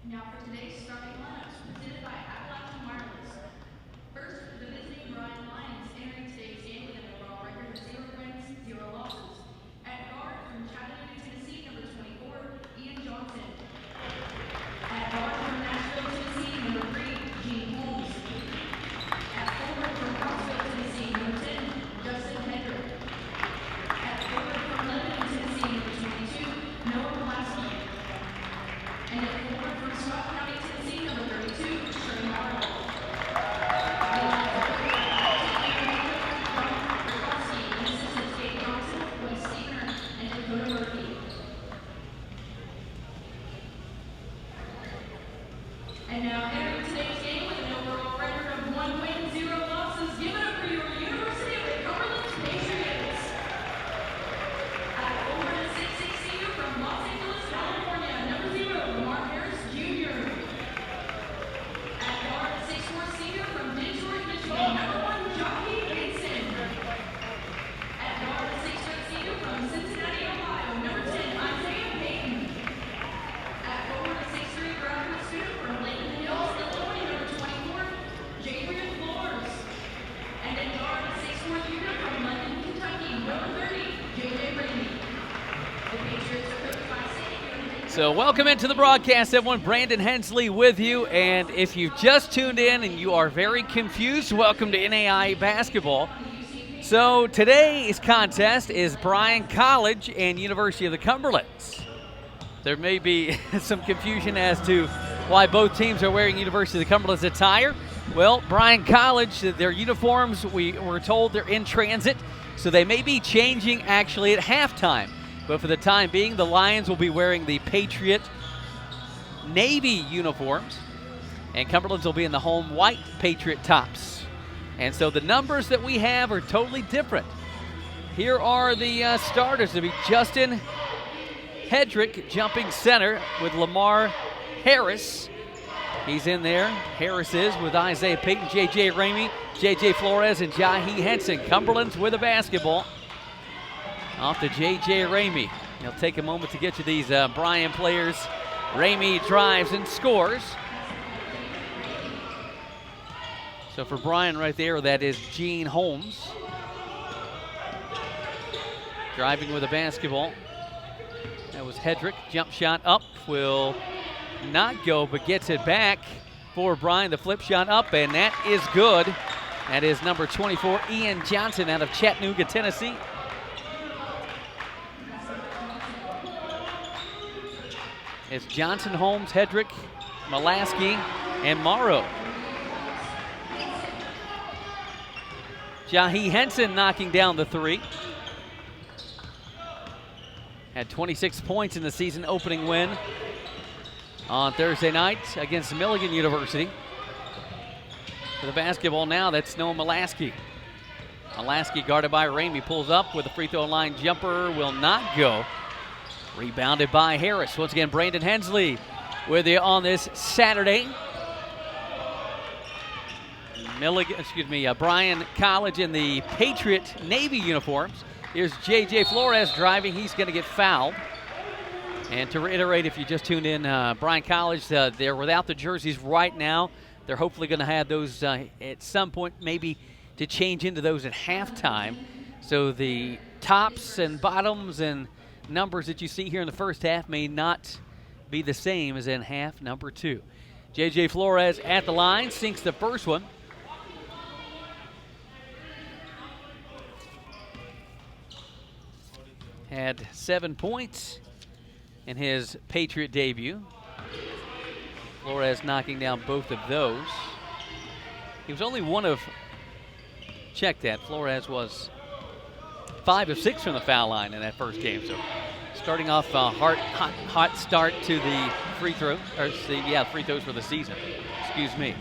Now for today's starting lineups, presented by Appalachian Wireless. First, the visiting Bryan Lions entering today's game with an overall record of 0 wins, 0 losses. At guard from Chattanooga, Tennessee, number 24, Ian Johnson. At guard from Nashville, Tennessee, number 3, Gene Holmes. At forward from Rockville, Tennessee, number 10, Justin Hendrick. At forward from Lebanon, Tennessee, number 22, Noah Pulaski. And at forward from Scott County, Tennessee, number 32, Sherman Marlowe. And now entering today's game with an overall record of 1 win, 0 losses. Give it up for your University of the Cumberlands Patriots. At over the 6'6" senior from Los Angeles, California, number 0, Lamar Harris Jr. At guard, 6'4" senior from Detroit, Michigan, number 1, Jockey Henson. At guard, 6'4" senior from Cincinnati, Ohio, number 10, Isaiah Payton. At forward, 6'3" graduate student from Lakeland Hills, Illinois, number 24, Jadrian Flores. And at guard, 6'4" junior from London, Kentucky, number 30, J.J. Ramey. The Patriots are coached by safety. So welcome into the broadcast, everyone. Brandon Hensley with you. And if you've just tuned in and you are very confused, welcome to NAI basketball. So today's contest is Bryan College and University of the Cumberlands. There may be some confusion as to why both teams are wearing University of the Cumberlands attire. Well, Bryan College, their uniforms, we were told they're in transit, so they may be changing actually at halftime. But for the time being, the Lions will be wearing the Patriot Navy uniforms, and Cumberlands will be in the home white Patriot tops. And so the numbers that we have are totally different. Here are the starters. It'll be Justin Hedrick jumping center with Lamar Harris. He's in there. Harris is with Isaiah Payton, J.J. Ramey, J.J. Flores, and Jahi Henson. Cumberlands with a basketball. Off to J.J. Ramey. He'll take a moment to get to these Bryan players. Ramey drives and scores. So for Bryan right there, that is Gene Holmes. Driving with a basketball. That was Hedrick. Jump shot up will not go, but gets it back for Bryan. The flip shot up, and that is good. That is number 24, Ian Johnson out of Chattanooga, Tennessee. It's Johnson, Holmes, Hedrick, Molaski, and Morrow. Jahi Henson knocking down the three. Had 26 points in the season opening win on Thursday night against Milligan University. For the basketball now, that's Noah Molaski. Molaski guarded by Ramey, pulls up with a free throw line jumper, will not go. Rebounded by Harris. Once again, Brandon Hensley with you on this Saturday. Bryan College in the Patriot Navy uniforms. Here's J.J. Flores driving. He's going to get fouled. And to reiterate, if you just tuned in, Bryan College, they're without the jerseys right now. They're hopefully going to have those at some point, maybe to change into those at halftime. So the tops and bottoms and numbers that you see here in the first half may not be the same as in half number 2. J.J. Flores at the line, sinks the first one. Had 7 points in his Patriot debut. Flores knocking down both of those. He was only one of, check that, Flores was 5 of 6 from the foul line in that first game. So starting off a hot start to the free throw, or free throws for the season. Excuse me.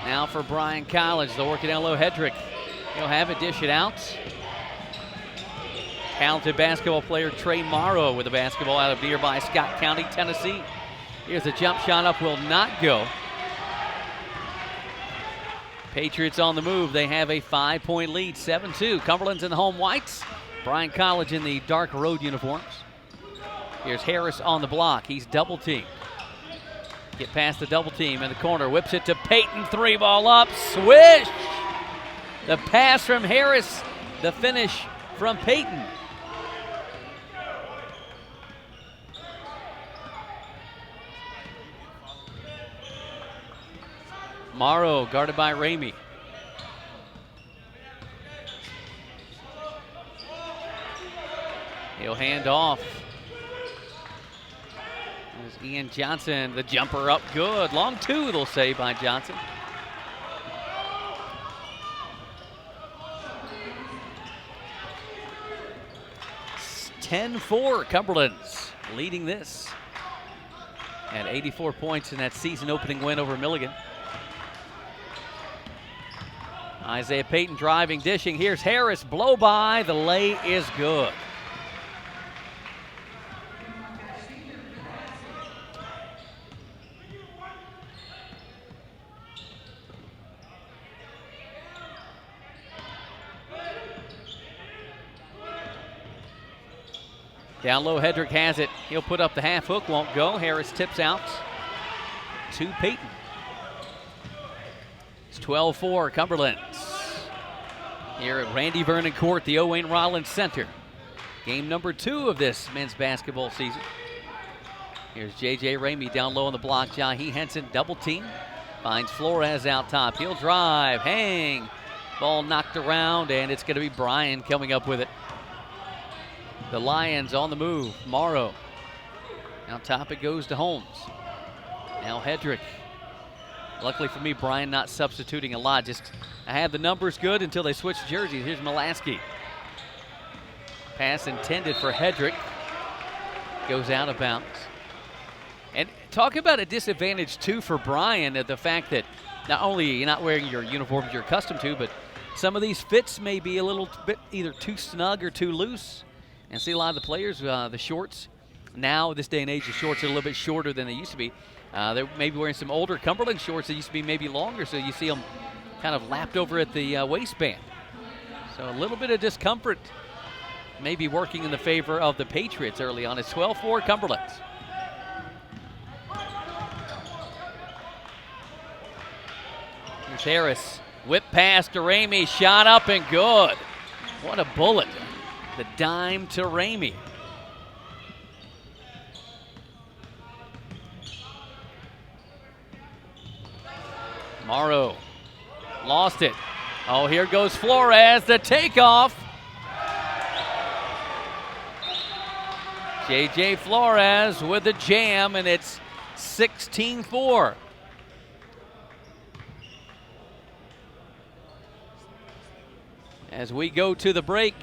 Now for Bryan College, they'll work it down low. Hedrick, he'll have it, dish it out. Talented basketball player Trey Morrow with a basketball out of nearby Scott County, Tennessee. Here's a jump shot up, will not go. Patriots on the move. They have a 5-point lead, 7-2. Cumberland's in the home whites. Bryan College in the dark road uniforms. Here's Harris on the block. He's double teamed. Get past the double team in the corner. Whips it to Peyton. 3-ball up. Swish! The pass from Harris. The finish from Peyton. Morrow guarded by Ramey. He'll hand off. There's Ian Johnson, the jumper up good. Long two, they'll say, by Johnson. It's 10-4, Cumberlands leading this at 84 points in that season opening win over Milligan. Isaiah Payton driving, dishing. Here's Harris, blow by. The lay is good. Down low, Hedrick has it. He'll put up the half hook, won't go. Harris tips out to Payton. It's 12-4, Cumberlands. Here at Randy Vernon Court, the Owain Rollins Center. Game number 2 of this men's basketball season. Here's J.J. Ramey down low on the block. Jahi Henson double team. Finds Flores out top. He'll drive, hang. Ball knocked around, and it's going to be Bryan coming up with it. The Lions on the move. Morrow. Out top it goes to Holmes. Now Hedrick. Luckily for me, Bryan not substituting a lot. Just I had the numbers good until they switched jerseys. Here's Mulaski. Pass intended for Hedrick. Goes out of bounds. And talk about a disadvantage, too, for Bryan, the fact that not only you're not wearing your uniforms you're accustomed to, but some of these fits may be a little bit either too snug or too loose. And see a lot of the players, the shorts, now this day and age, the shorts are a little bit shorter than they used to be. They're maybe wearing some older Cumberland shorts that used to be maybe longer, so you see them kind of lapped over at the waistband. So a little bit of discomfort maybe working in the favor of the Patriots early on. It's 12-4 Cumberlands. Here's Harris. Whip pass to Ramey. Shot up and good. What a bullet. The dime to Ramey. Morrow lost it. Oh, here goes Flores, the takeoff. J.J. Flores with the jam, and it's 16-4. As we go to the break,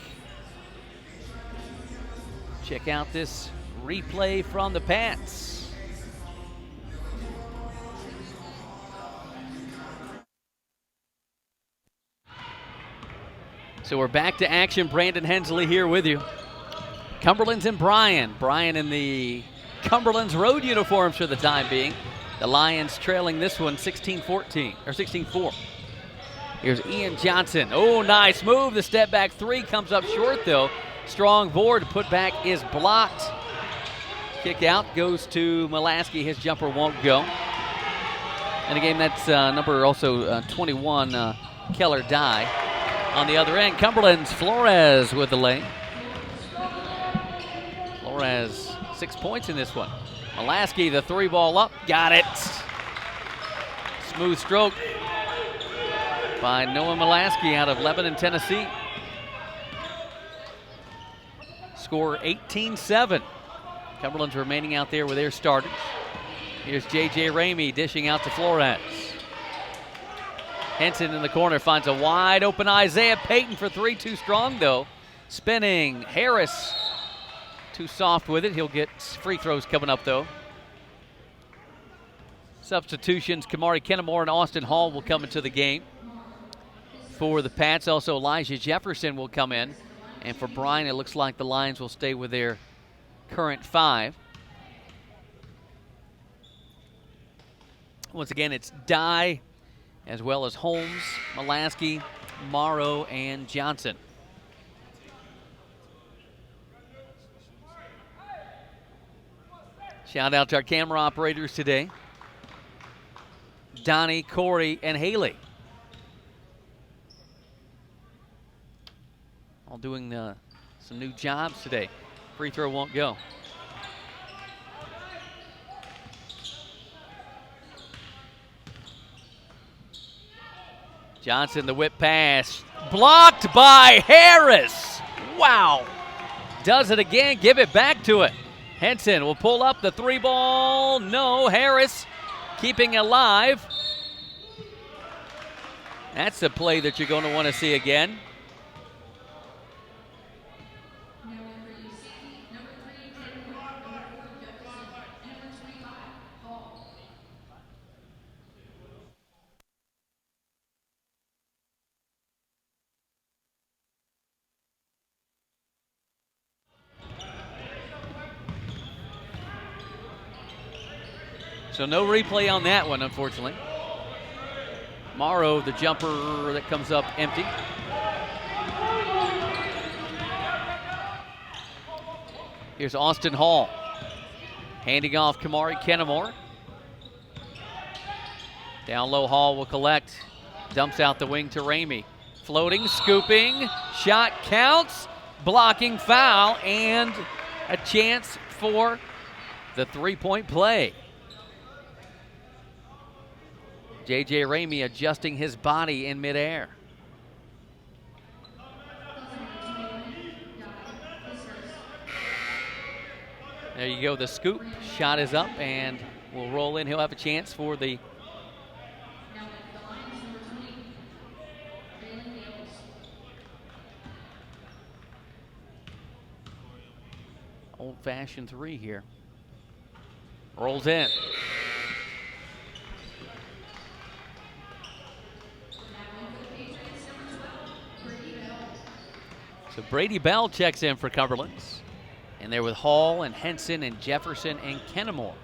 check out this replay from the Pats. So we're back to action. Brandon Hensley here with you. Cumberlands and Bryan. Bryan in the Cumberlands road uniforms for the time being. The Lions trailing this one 16-14, or 16-4. Here's Ian Johnson. Oh, nice move. The step back three comes up short, though. Strong board. Put back is blocked. Kick out goes to Mulaski. His jumper won't go. And again, that's number also 21, Keller Dye. On the other end, Cumberland's Flores with the lane. Flores, 6 points in this one. Mulaski, the 3-ball up, got it. Smooth stroke by Noah Mulaski out of Lebanon, Tennessee. Score 18-7. Cumberland's remaining out there with their starters. Here's J.J. Ramey dishing out to Flores. Henson in the corner finds a wide open Isaiah Payton for three. Too strong, though. Spinning. Harris too soft with it. He'll get free throws coming up, though. Substitutions. Kamari Kennemore and Austin Hall will come into the game. For the Pats, also Elijah Jefferson will come in. And for Bryan, it looks like the Lions will stay with their current 5. Once again, it's Dye, as well as Holmes, Mulaski, Morrow, and Johnson. Shout out to our camera operators today. Donnie, Corey, and Haley. All doing some new jobs today. Free throw won't go. Johnson, the whip pass, blocked by Harris. Wow. Does it again, give it back to it. Henson will pull up the 3 ball. No, Harris keeping alive. That's the play that you're going to want to see again. So no replay on that one, unfortunately. Morrow, the jumper that comes up empty. Here's Austin Hall. Handing off Kamari Kennemore. Down low, Hall will collect. Dumps out the wing to Ramey. Floating, scooping, shot counts, blocking foul, and a chance for the 3-point play. J.J. Ramey adjusting his body in midair. There you go, the scoop. Shot is up and will roll in. He'll have a chance for the old-fashioned 3 here. Rolls in. So Brady Bell checks in for Cumberlands. And they're with Hall and Henson and Jefferson and Kennemore.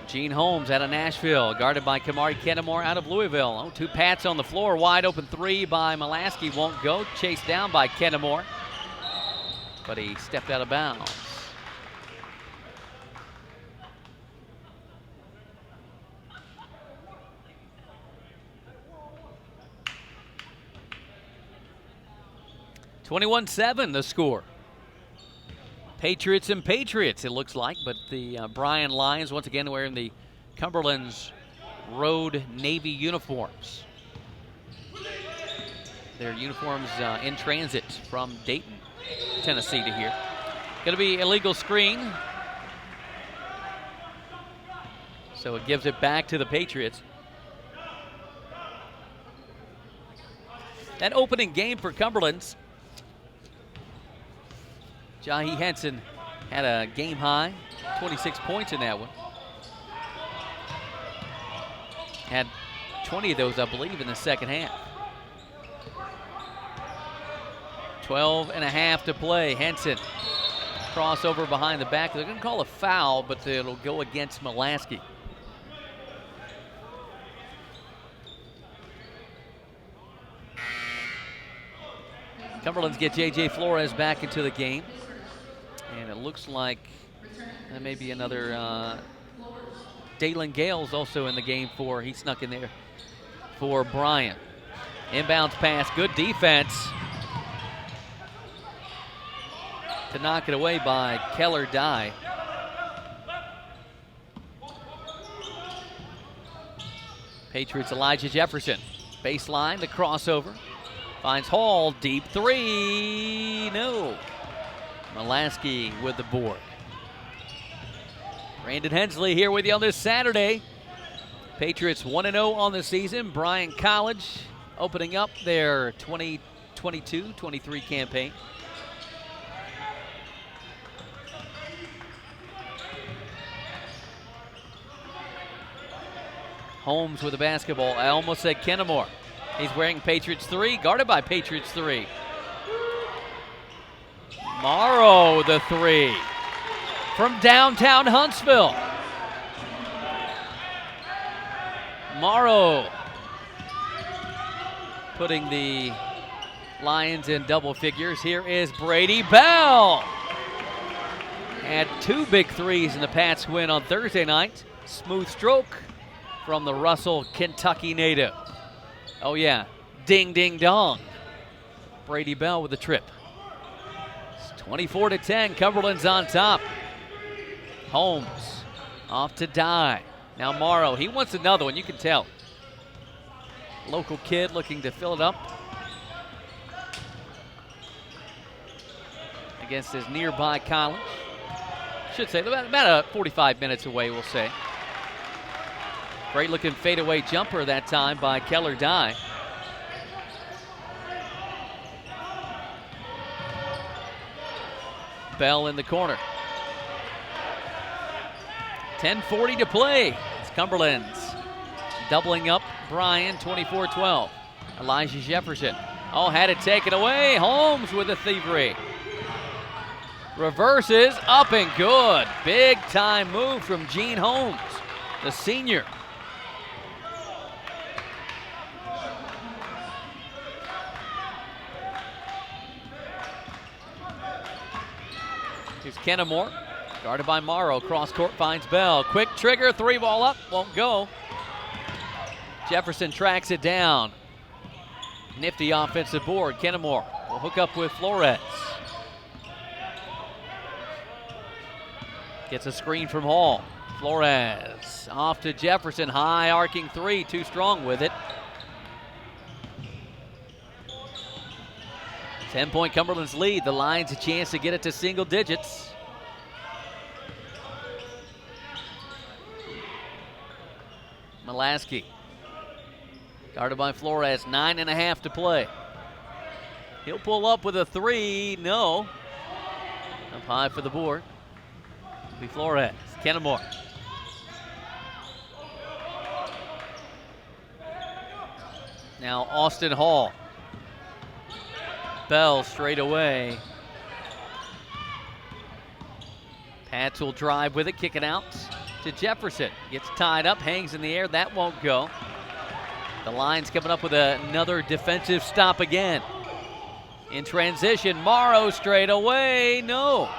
Gene Holmes out of Nashville, guarded by Kamari Kennemore out of Louisville. Oh, 2 Pats on the floor, wide open 3 by Mulaski, won't go. Chased down by Kennemore, but he stepped out of bounds. (21-7) the score. Patriots and Patriots, it looks like, but the Bryan Lions once again wearing the Cumberlands Road Navy uniforms. Their uniforms in transit from Dayton, Tennessee to here. Going to be illegal screen. So it gives it back to the Patriots. That opening game for Cumberlands, Jahi Henson had a game high, 26 points in that one. Had 20 of those, I believe, in the second half. 12.5 to play. Henson, crossover behind the back. They're going to call a foul, but it'll go against Mulaski. Cumberlands get J.J. Flores back into the game. And it looks like there may be another Dalen Gales also in the game for, he snuck in there for Bryan. Inbounds pass, good defense to knock it away by Keller Dye. Patriots Elijah Jefferson. Baseline, the crossover. Finds Hall, deep 3, no. Mulaski with the board. Brandon Hensley here with you on this Saturday. Patriots 1-0 on the season. Bryan College opening up their 2022-23 campaign. Holmes with the basketball. I almost said Kennemore. He's wearing Patriots 3, guarded by Patriots 3. Morrow, the 3 from downtown Huntsville. Morrow putting the Lions in double figures. Here is Brady Bell. had 2 big threes in the Pats win on Thursday night. Smooth stroke from the Russell, Kentucky native. Oh yeah, ding, ding, dong. Brady Bell with the trip. It's 24-10, Cumberland's on top. Holmes off to Dye. Now Morrow, he wants another one, you can tell. Local kid looking to fill it up against his nearby college. Should say about 45 minutes away, we'll say. Great looking fadeaway jumper that time by Keller Dye. Bell in the corner. 10:40 to play. It's Cumberlands doubling up Bryan, 24-12. Elijah Jefferson. Oh, had it taken away. Holmes with a thievery. Reverses, up and good. Big time move from Gene Holmes, the senior. Here's Kennemore, guarded by Morrow. Cross court finds Bell. Quick trigger, 3-ball up, won't go. Jefferson tracks it down. Nifty offensive board. Kennemore will hook up with Flores. Gets a screen from Hall. Flores off to Jefferson. High arcing 3, too strong with it. 10-point Cumberland's lead. The Lions a chance to get it to single digits. Mulaski. Guarded by Flores, 9.5 to play. He'll pull up with a 3, no. Up high for the board. It'll be Flores, Kennemore. Now Austin Hall. Bell straight away. Pats will drive with it, kick it out to Jefferson. Gets tied up, hangs in the air, that won't go. The Lions coming up with another defensive stop again. In transition, Morrow straight away, no.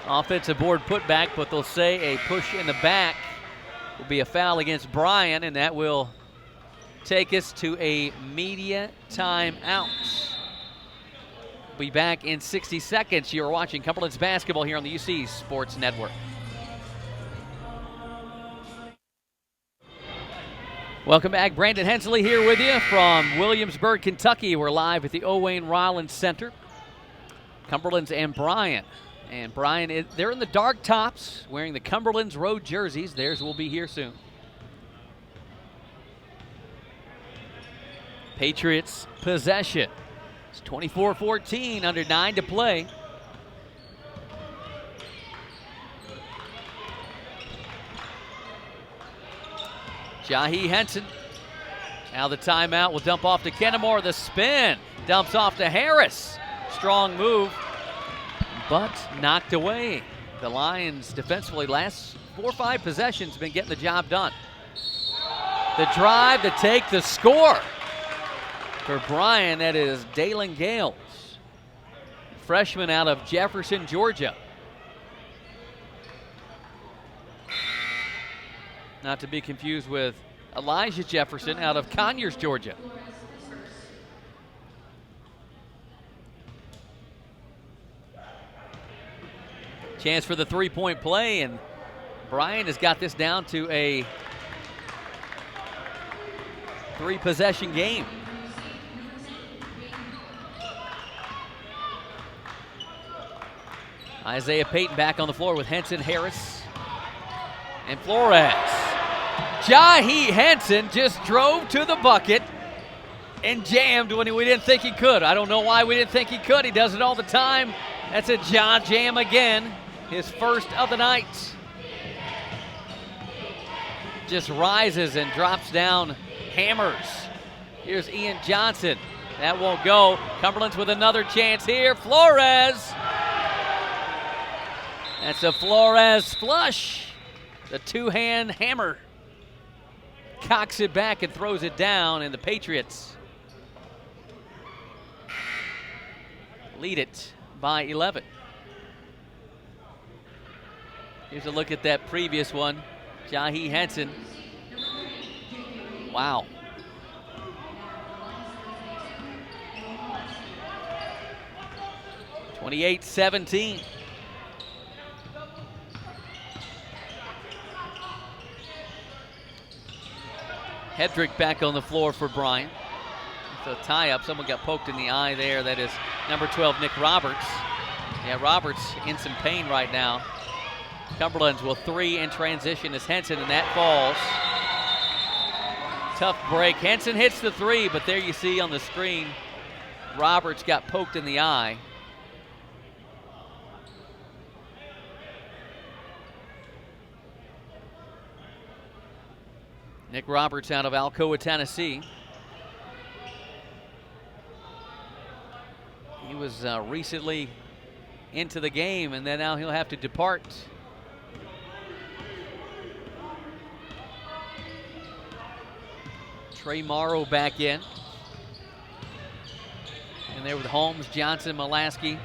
Offensive board put back, but they'll say a push in the back will be a foul against Bryan, and that will take us to a media timeout. We'll be back in 60 seconds. You're watching Cumberland's basketball here on the UC Sports Network. Welcome back. Brandon Hensley here with you from Williamsburg, Kentucky. We're live at the Owain Rollins Center. Cumberland's and Bryan. And Bryan, they're in the dark tops, wearing the Cumberland's road jerseys. Theirs will be here soon. Patriots possession. It's 24-14, under 9 to play. Jahi Henson. Now the timeout will dump off to Kennemore. The spin dumps off to Harris. Strong move, but knocked away. The Lions defensively last 4 or 5 possessions been getting the job done. The drive, the take, the score. For Bryan, that is Dalen Gales, freshman out of Jefferson, Georgia. Not to be confused with Elijah Jefferson out of Conyers, Georgia. Chance for the three-point play, and Bryan has got this down to a 3-possession game. Isaiah Payton back on the floor with Henson, Harris, and Flores. Jahi Henson just drove to the bucket and jammed when we didn't think he could. I don't know why we didn't think he could. He does it all the time. That's a jaw jam again, his first of the night. Just rises and drops down, hammers. Here's Ian Johnson. That won't go. Cumberland's with another chance here. Flores. That's a Flores flush. The two-hand hammer. Cocks it back and throws it down, and the Patriots lead it by 11. Here's a look at that previous one. Jahi Henson. Wow. (28-17). Hedrick back on the floor for Bryan. It's a tie-up. Someone got poked in the eye there. That is number 12, Nick Roberts. Yeah, Roberts in some pain right now. Cumberlands will 3 in transition as Henson, and that falls. Tough break. Henson hits the 3, but there you see on the screen, Roberts got poked in the eye. Nick Roberts out of Alcoa, Tennessee. He was recently into the game, and then now he'll have to depart. Trey Morrow back in. And there with Holmes, Johnson, Molaski.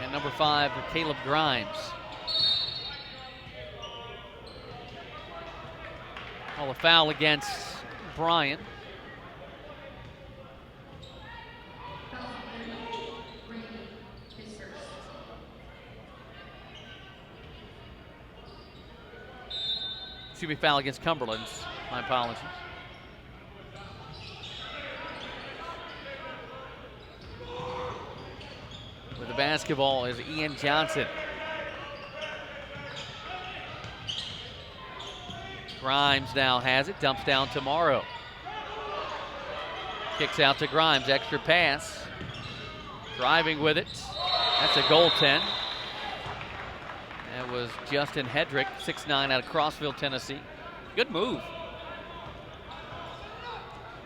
And number 5, Caleb Grimes. Call a foul against Bryan. Excuse me, foul against Cumberlands. My apologies. With the basketball is Ian Johnson. Grimes now has it, dumps down to Morrow. Kicks out to Grimes, extra pass. Driving with it. That's a goaltend. That was Justin Hedrick, 6'9", out of Crossville, Tennessee. Good move.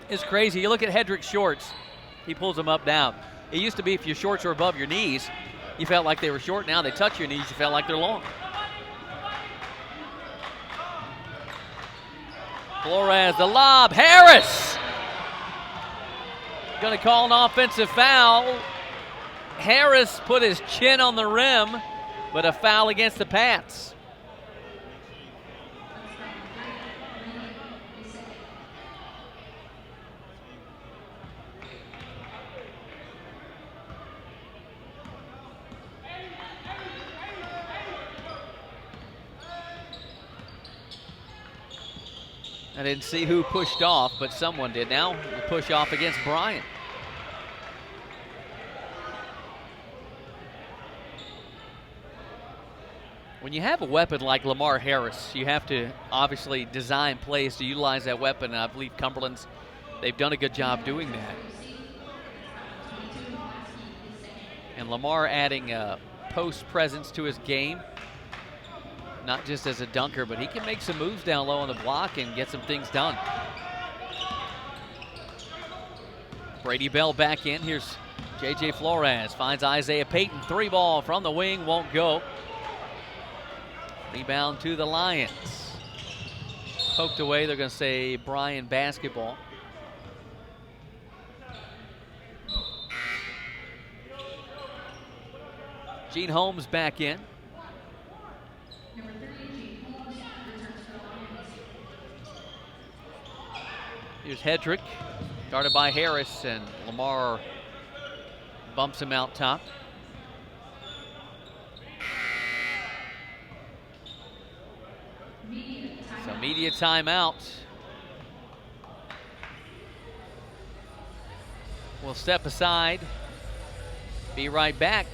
It's crazy. You look at Hedrick's shorts. He pulls them up down. It used to be if your shorts were above your knees, you felt like they were short. Now they touch your knees, you felt like they're long. Flores, the lob. Harris! Going to call an offensive foul. Harris put his chin on the rim, but a foul against the Pats. I didn't see who pushed off, but someone did. Now the push off against Bryan. When you have a weapon like Lamar Harris, you have to obviously design plays to utilize that weapon, and I believe Cumberlands, they've done a good job doing that. And Lamar adding a post presence to his game, not just as a dunker, but he can make some moves down low on the block and get some things done. Brady Bell back in. Here's J.J. Flores, finds Isaiah Payton. 3 ball from the wing, won't go. Rebound to the Lions. Poked away, they're going to say Bryan basketball. Gene Holmes back in. Here's Hedrick, guarded by Harris, and Lamar bumps him out top. So media timeout. We'll step aside. Be right back.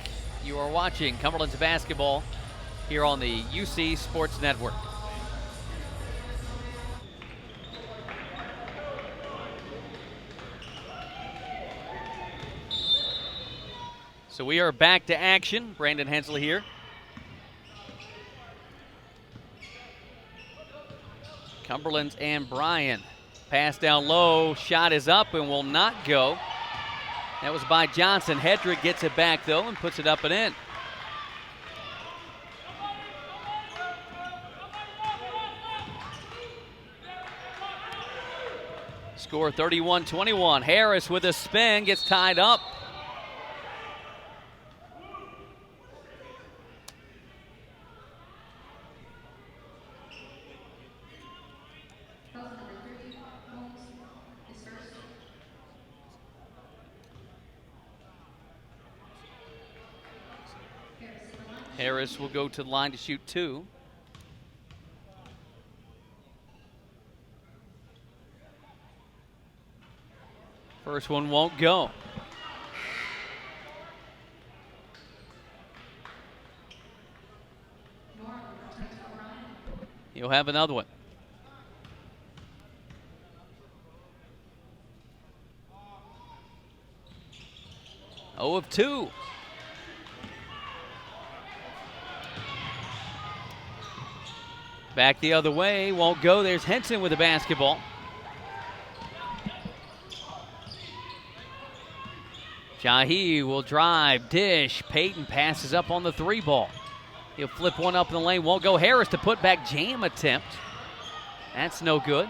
You are watching Cumberlands basketball here on the UC Sports Network. So we are back to action. Brandon Hensley here. Cumberlands and Bryan. Pass down low, shot is up and will not go. That was by Johnson. Hedrick gets it back though and puts it up and in. Score 31-21. Harris with a spin, gets tied up. Harris will go to the line to shoot 2. First one won't go. He'll have another one. Oh of 2. Back the other way, won't go. There's Henson with the basketball. Jahi will drive, dish. Payton passes up on the 3 ball. He'll flip one up in the lane, won't go. Harris to put back jam attempt. That's no good.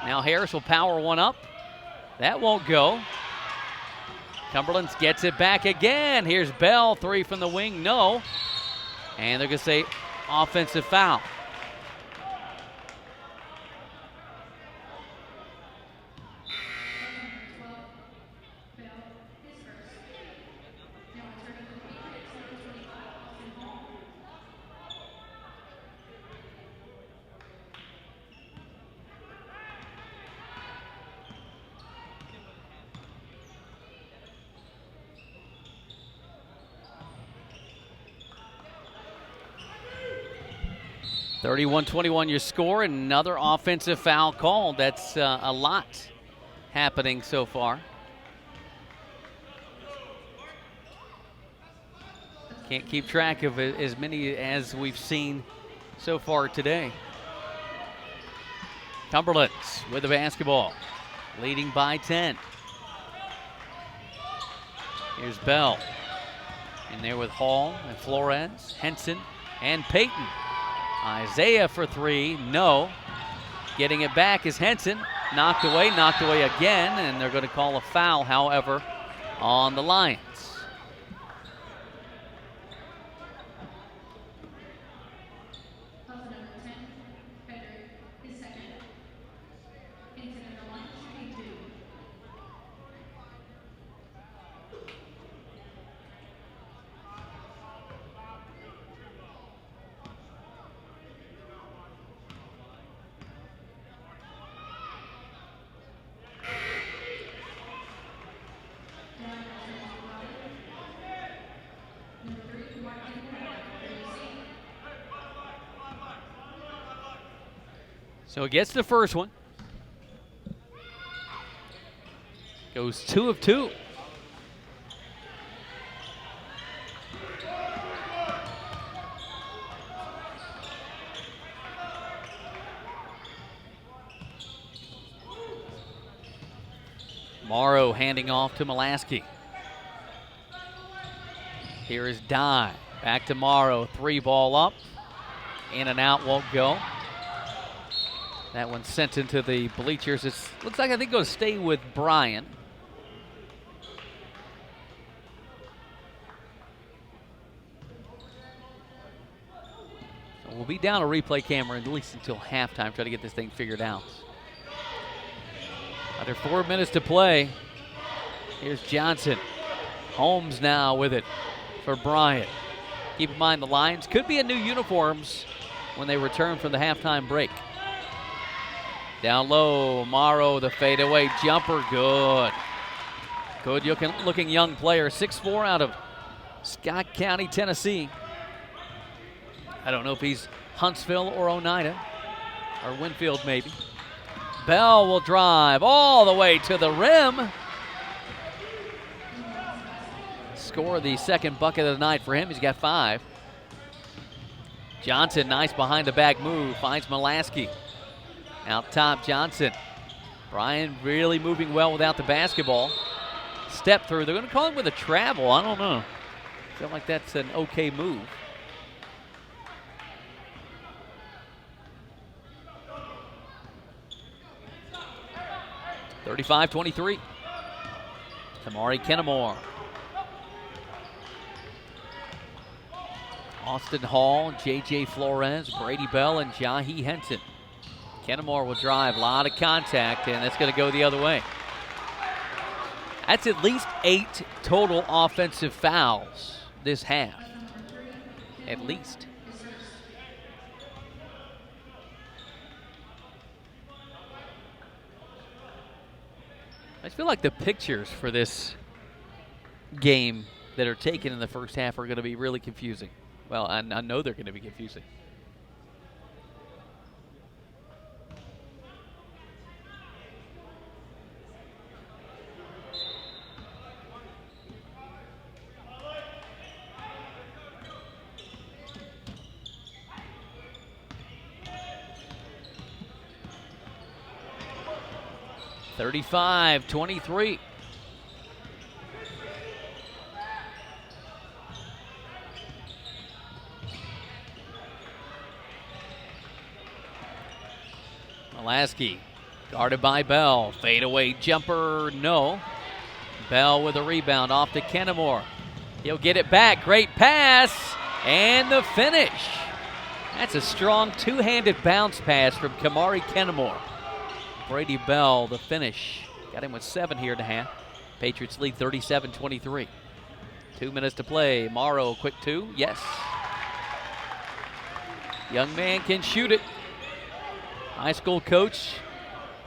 Now Harris will power one up. That won't go. Cumberlands gets it back again. Here's Bell, 3 from the wing, no. And they're going to say offensive foul. (31-21) your score, and another offensive foul called. That's a lot happening so far. Can't keep track of as many as we've seen so far today. Cumberlands with the basketball, leading by 10. Here's Bell. In there with Hall and Flores, Henson, and Payton. Isaiah for 3, no. Getting it back is Henson. Knocked away again, and they're going to call a foul, however, on the Lions. So he gets the first one. Goes 2 of 2. Morrow handing off to Mulaski. Here is Dye. Back to Morrow. 3 ball up. In and out, won't go. That one sent into the bleachers. It looks like I think it'll stay with Bryan. So we'll be down a replay camera at least until halftime, try to get this thing figured out. Under 4 minutes to play. Here's Johnson. Holmes now with it for Bryan. Keep in mind the Lions could be in new uniforms when they return from the halftime break. Down low, Morrow, the fadeaway jumper, good. Good looking young player, 6'4" out of Scott County, Tennessee. I don't know if he's Huntsville or Oneida, or Winfield maybe. Bell will drive all the way to the rim. Score the second bucket of the night for him, he's got 5. Johnson, nice behind the back move, finds Mulaski. Out top, Johnson. Bryan really moving well without the basketball. Step through. They're going to call him with a travel. I don't know. Feel like that's an okay move. (35-23). Tamari Kennemore. Austin Hall, J.J. Flores, Brady Bell, and Jahi Henson. Kennemore will drive, a lot of contact, and that's going to go the other way. That's at least 8 total offensive fouls this half. at least. I feel like the pictures for this game that are taken in the first half are going to be really confusing. Well, I know they're going to be confusing. (35-23). Mulaski guarded by Bell. Fadeaway jumper, no. Bell with a rebound off to Kennemore. He'll get it back. Great pass. And the finish. That's a strong two-handed bounce pass from Kamari Kennemore. Brady Bell, the finish. Got him with 7 here in the half. Patriots lead 37-23. 2 minutes to play. Morrow, quick 2. Yes. Young man can shoot it. High school coach.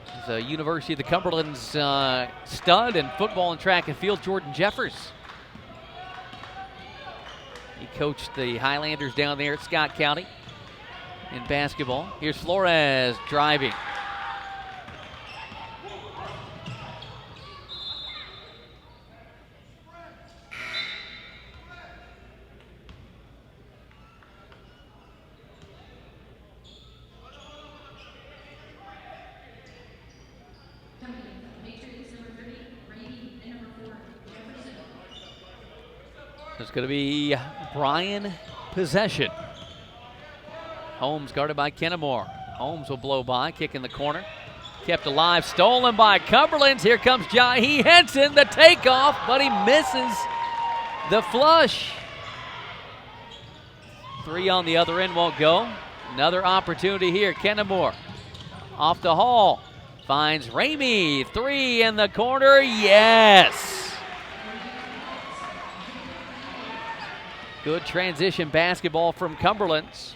He's a University of the Cumberlands stud in football and track and field, Jordan Jeffers. He coached the Highlanders down there at Scott County in basketball. Here's Flores driving. It's going to be Bryan possession. Holmes guarded by Kennemore. Holmes will blow by, kick in the corner. Kept alive, stolen by Cumberlands. Here comes Jahi Henson, the takeoff, but he misses the flush. 3 on the other end won't go. Another opportunity here. Kennemore off the Hall. Finds Ramey. 3 in the corner. Yes. Good transition basketball from Cumberlands.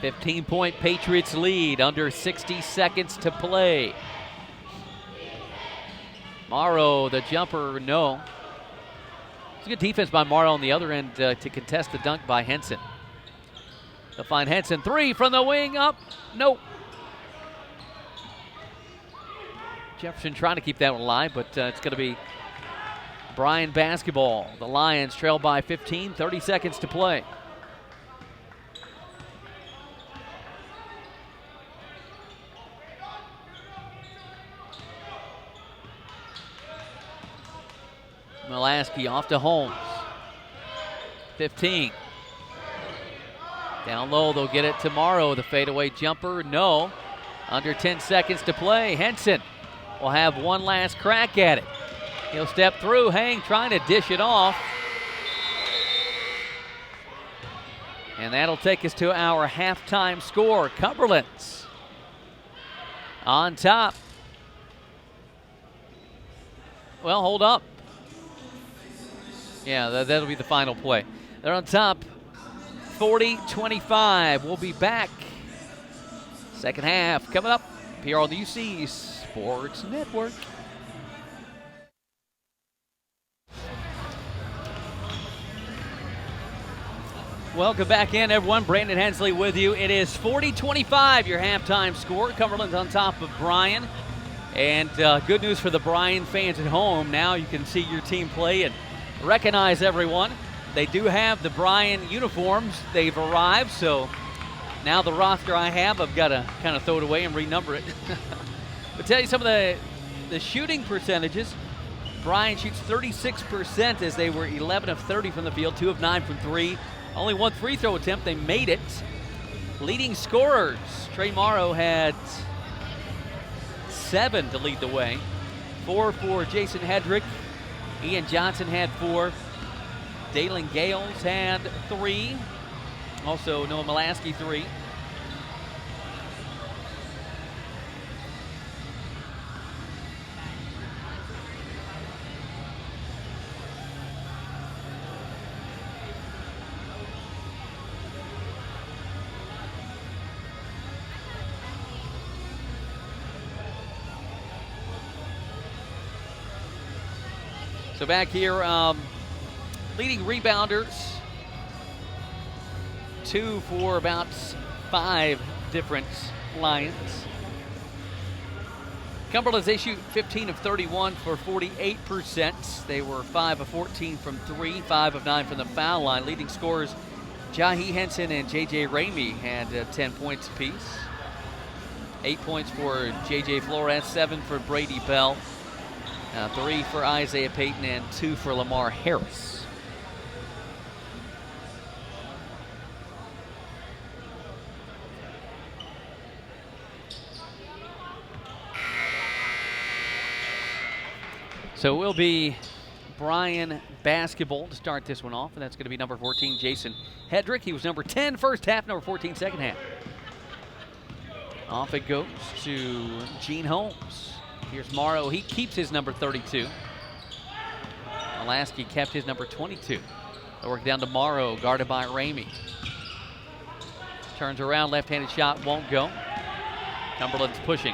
15-point Patriots lead, under 60 seconds to play. Morrow, the jumper, no. It's a good defense by Morrow on the other end to contest the dunk by Henson. They'll find Henson, 3 from the wing, up, nope. Jefferson trying to keep that one alive, but it's going to be Bryan basketball. The Lions trail by 15, 30 seconds to play. Mulaski off to Holmes. 15. Down low, they'll get it tomorrow. The fadeaway jumper, no. Under 10 seconds to play. Henson will have one last crack at it. He'll step through, hang, trying to dish it off. And that'll take us to our halftime score. Cumberlands on top. Well, hold up. Yeah, that'll be the final play. They're on top, 40-25. We'll be back. Second half coming up here on the UC Sports Network. Welcome back in, everyone. Brandon Hensley with you. It is 40-25, your halftime score. Cumberland's on top of Bryan. And good news for the Bryan fans at home. Now you can see your team play and recognize everyone. They do have the Bryan uniforms. They've arrived, so now the roster I have, I've got to kind of throw it away and renumber it. But tell you some of the shooting percentages. Bryan shoots 36% as they were 11 of 30 from the field, 2 of 9 from 3. Only one free throw attempt. They made it. Leading scorers. Trey Morrow had 7 to lead the way. 4 for Jason Hedrick. Ian Johnson had 4. Dalen Gales had 3. Also Noah Mulaski 3. So back here, leading rebounders, 2 for about 5 different Lions. Cumberlands, they shoot 15 of 31 for 48%. They were 5 of 14 from 3, 5 of 9 from the foul line. Leading scorers, Jahi Henson and J.J. Ramey had 10 points apiece. 8 points for J.J. Flores, 7 for Brady Bell, 3 for Isaiah Payton, and 2 for Lamar Harris. So it will be Bryan basketball to start this one off, and that's going to be number 14, Jason Hedrick. He was number 10 first half, number 14 second half. Off it goes to Gene Holmes. Here's Morrow. He keeps his number 32. Alaski kept his number 22. They work down to Morrow, guarded by Ramey. Turns around, left-handed shot won't go. Cumberland's pushing.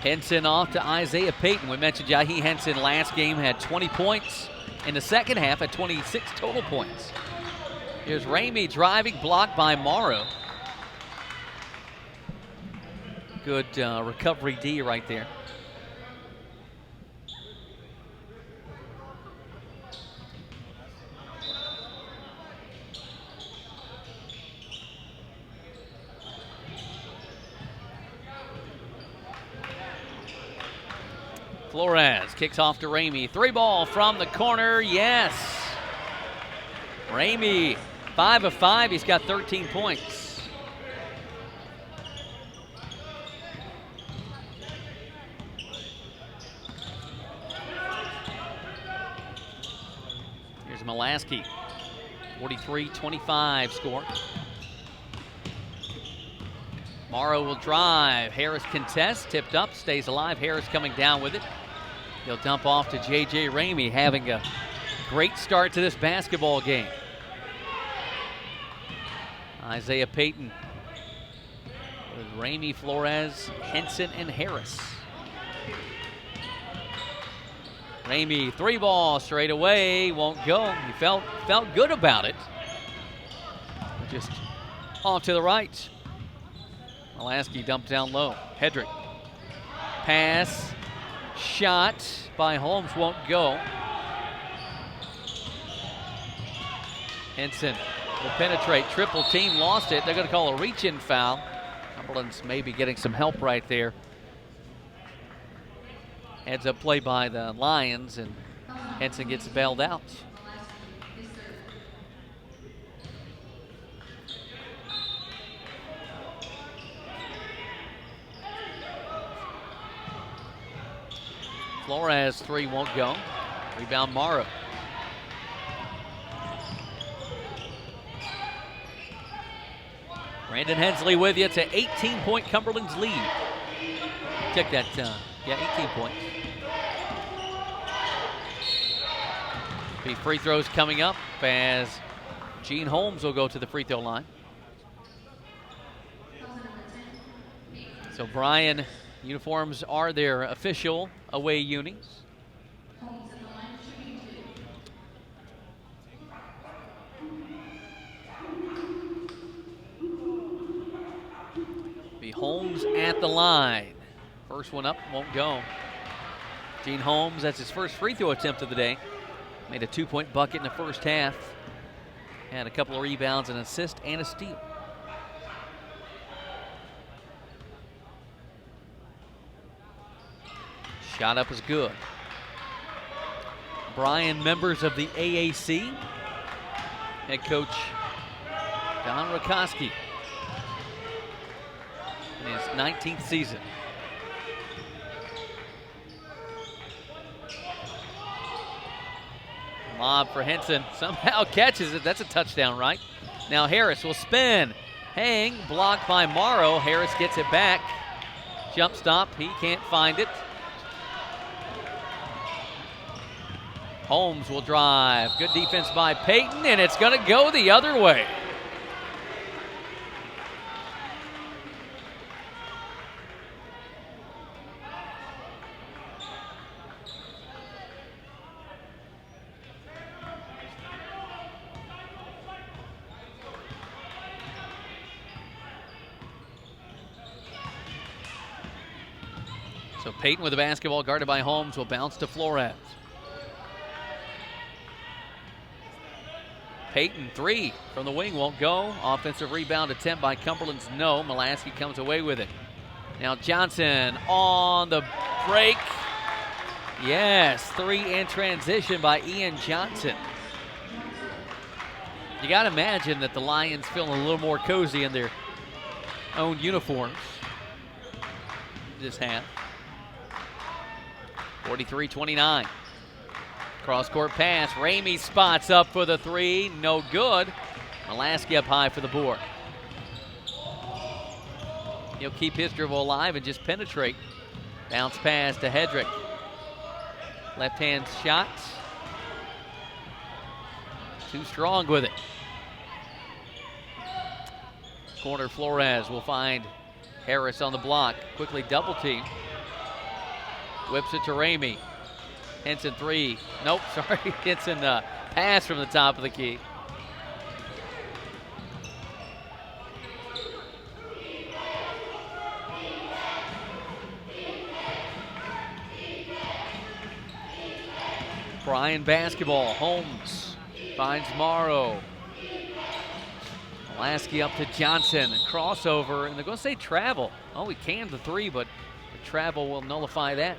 Henson off to Isaiah Payton. We mentioned Jahi Henson last game had 20 points. In the second half, had 26 total points. Here's Ramey driving, blocked by Morrow. Good recovery D right there. Flores kicks off to Ramey. 3-ball from the corner, yes. Ramey, 5 of 5, he's got 13 points. Here's Mulaski, 43-25 score. Morrow will drive. Harris contests, tipped up, stays alive. Harris coming down with it. He'll dump off to J.J. Ramey, having a great start to this basketball game. Isaiah Payton with Ramey, Flores, Henson, and Harris. Ramey, 3-ball straight away, won't go. He felt good about it. Just off to the right. Mulaski dumped down low. Hedrick. Pass. Shot by Holmes won't go. Henson will penetrate. Triple team, lost it. They're going to call a reach-in foul. Cumberland's maybe getting some help right there. Heads up play by the Lions, and Henson gets bailed out. Flores, 3 won't go. Rebound Morrow. Brandon Hensley with you. It's an 18-point Cumberland's lead. Check that, 18 points. The free throws coming up as Gene Holmes will go to the free throw line. So Bryan uniforms are their official away unis. Be Holmes at the line. First one up, won't go. Gene Holmes, that's his first free throw attempt of the day. Made a 2-point bucket in the first half. Had a couple of rebounds, an assist, and a steal. Shot up is good. Bryan, members of the AAC. Head coach Don Rakoski in his 19th season. Lob for Henson, somehow catches it. That's a touchdown, right? Now Harris will spin, hang, blocked by Morrow. Harris gets it back. Jump stop, he can't find it. Holmes will drive. Good defense by Payton, and it's going to go the other way. So Payton with the basketball, guarded by Holmes, will bounce to Flores. Payton, 3 from the wing, won't go. Offensive rebound attempt by Cumberlands, no. Mulaski comes away with it. Now Johnson on the break. Yes, 3 in transition by Ian Johnson. You got to imagine that the Lions feeling a little more cozy in their own uniforms this half. 43-29. Cross-court pass. Ramey spots up for the 3. No good. Mulaski up high for the board. He'll keep his dribble alive and just penetrate. Bounce pass to Hedrick. Left-hand shot. Too strong with it. Corner Flores will find Harris on the block. Quickly double team. Whips it to Ramey. Henson 3. Nope, sorry. Henson pass from the top of the key. Bryan basketball. Holmes finds Morrow. Mulaski up to Johnson. Crossover, and they're going to say travel. Oh, he canned the 3, but the travel will nullify that.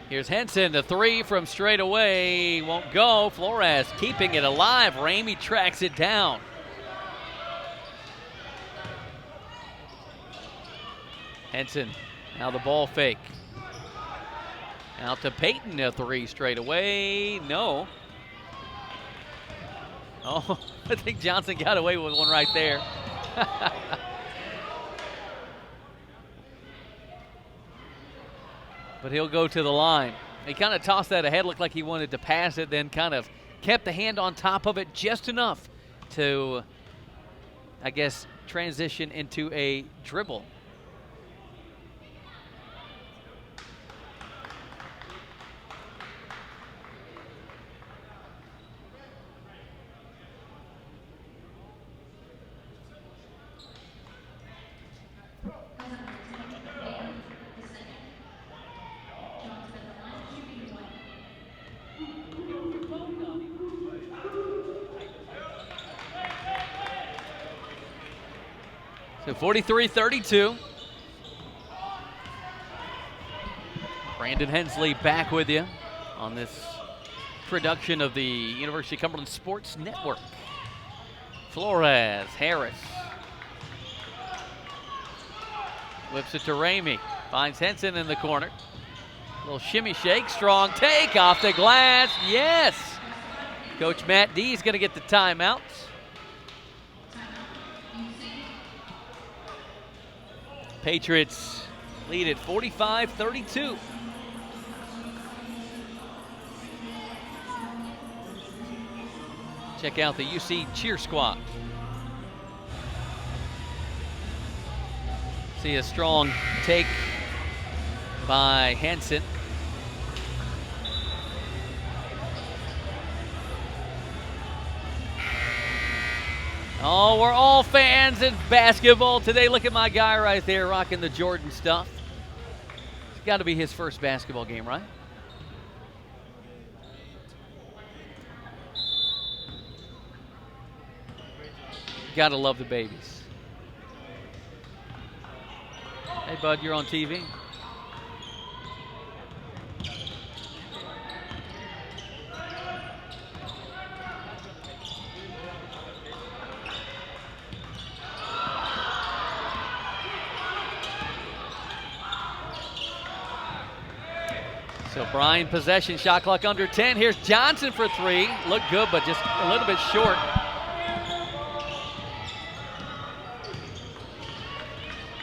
Here's Henson, the 3 from straight away, won't go. Flores keeping it alive. Ramey tracks it down. Henson, now the ball fake. Out to Payton, a 3 straight away, no. Oh, I think Johnson got away with one right there. But he'll go to the line. He kind of tossed that ahead, looked like he wanted to pass it, then kind of kept the hand on top of it just enough to, I guess, transition into a dribble. So 43-32. Brandon Hensley back with you on this production of the University of Cumberland Sports Network. Flores, Harris. Whips it to Ramey. Finds Henson in the corner. Little shimmy shake, strong take off the glass. Yes! Coach Matt D is going to get the timeout. Patriots lead at 45-32. Check out the UC cheer squad. See a strong take by Henson. Oh, we're all fans in basketball today. Look at my guy right there rocking the Jordan stuff. It's got to be his first basketball game, right? Got to love the babies. Hey, bud, you're on TV. So Bryan possession, shot clock under 10. Here's Johnson for 3. Looked good, but just a little bit short.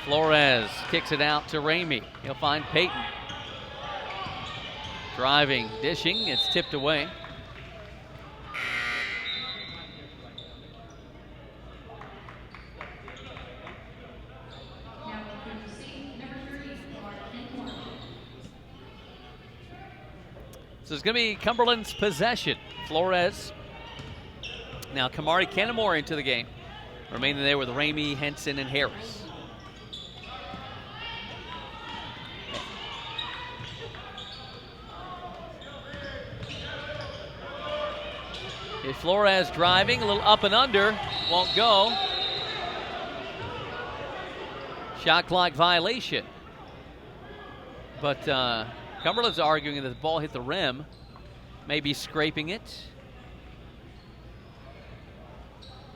Flores kicks it out to Ramey. He'll find Payton. Driving, dishing, it's tipped away. So it's going to be Cumberland's possession. Flores. Now Kamari Kennemore into the game. Remaining there with Ramey, Henson, and Harris. Here's Flores driving, a little up and under, won't go. Shot clock violation. But Cumberland's arguing that the ball hit the rim, maybe scraping it.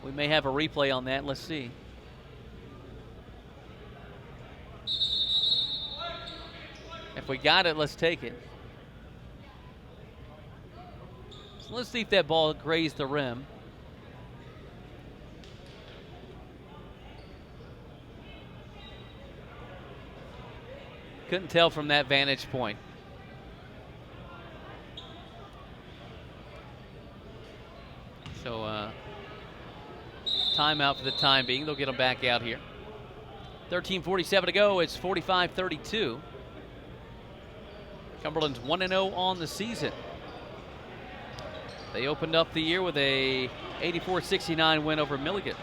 We may have a replay on that. Let's see. If we got it, let's take it. So let's see if that ball grazed the rim. Couldn't tell from that vantage point. So timeout for the time being. They'll get them back out here. 13:47 to go. It's 45-32. Cumberland's 1-0 on the season. They opened up the year with a 84-69 win over Milligan.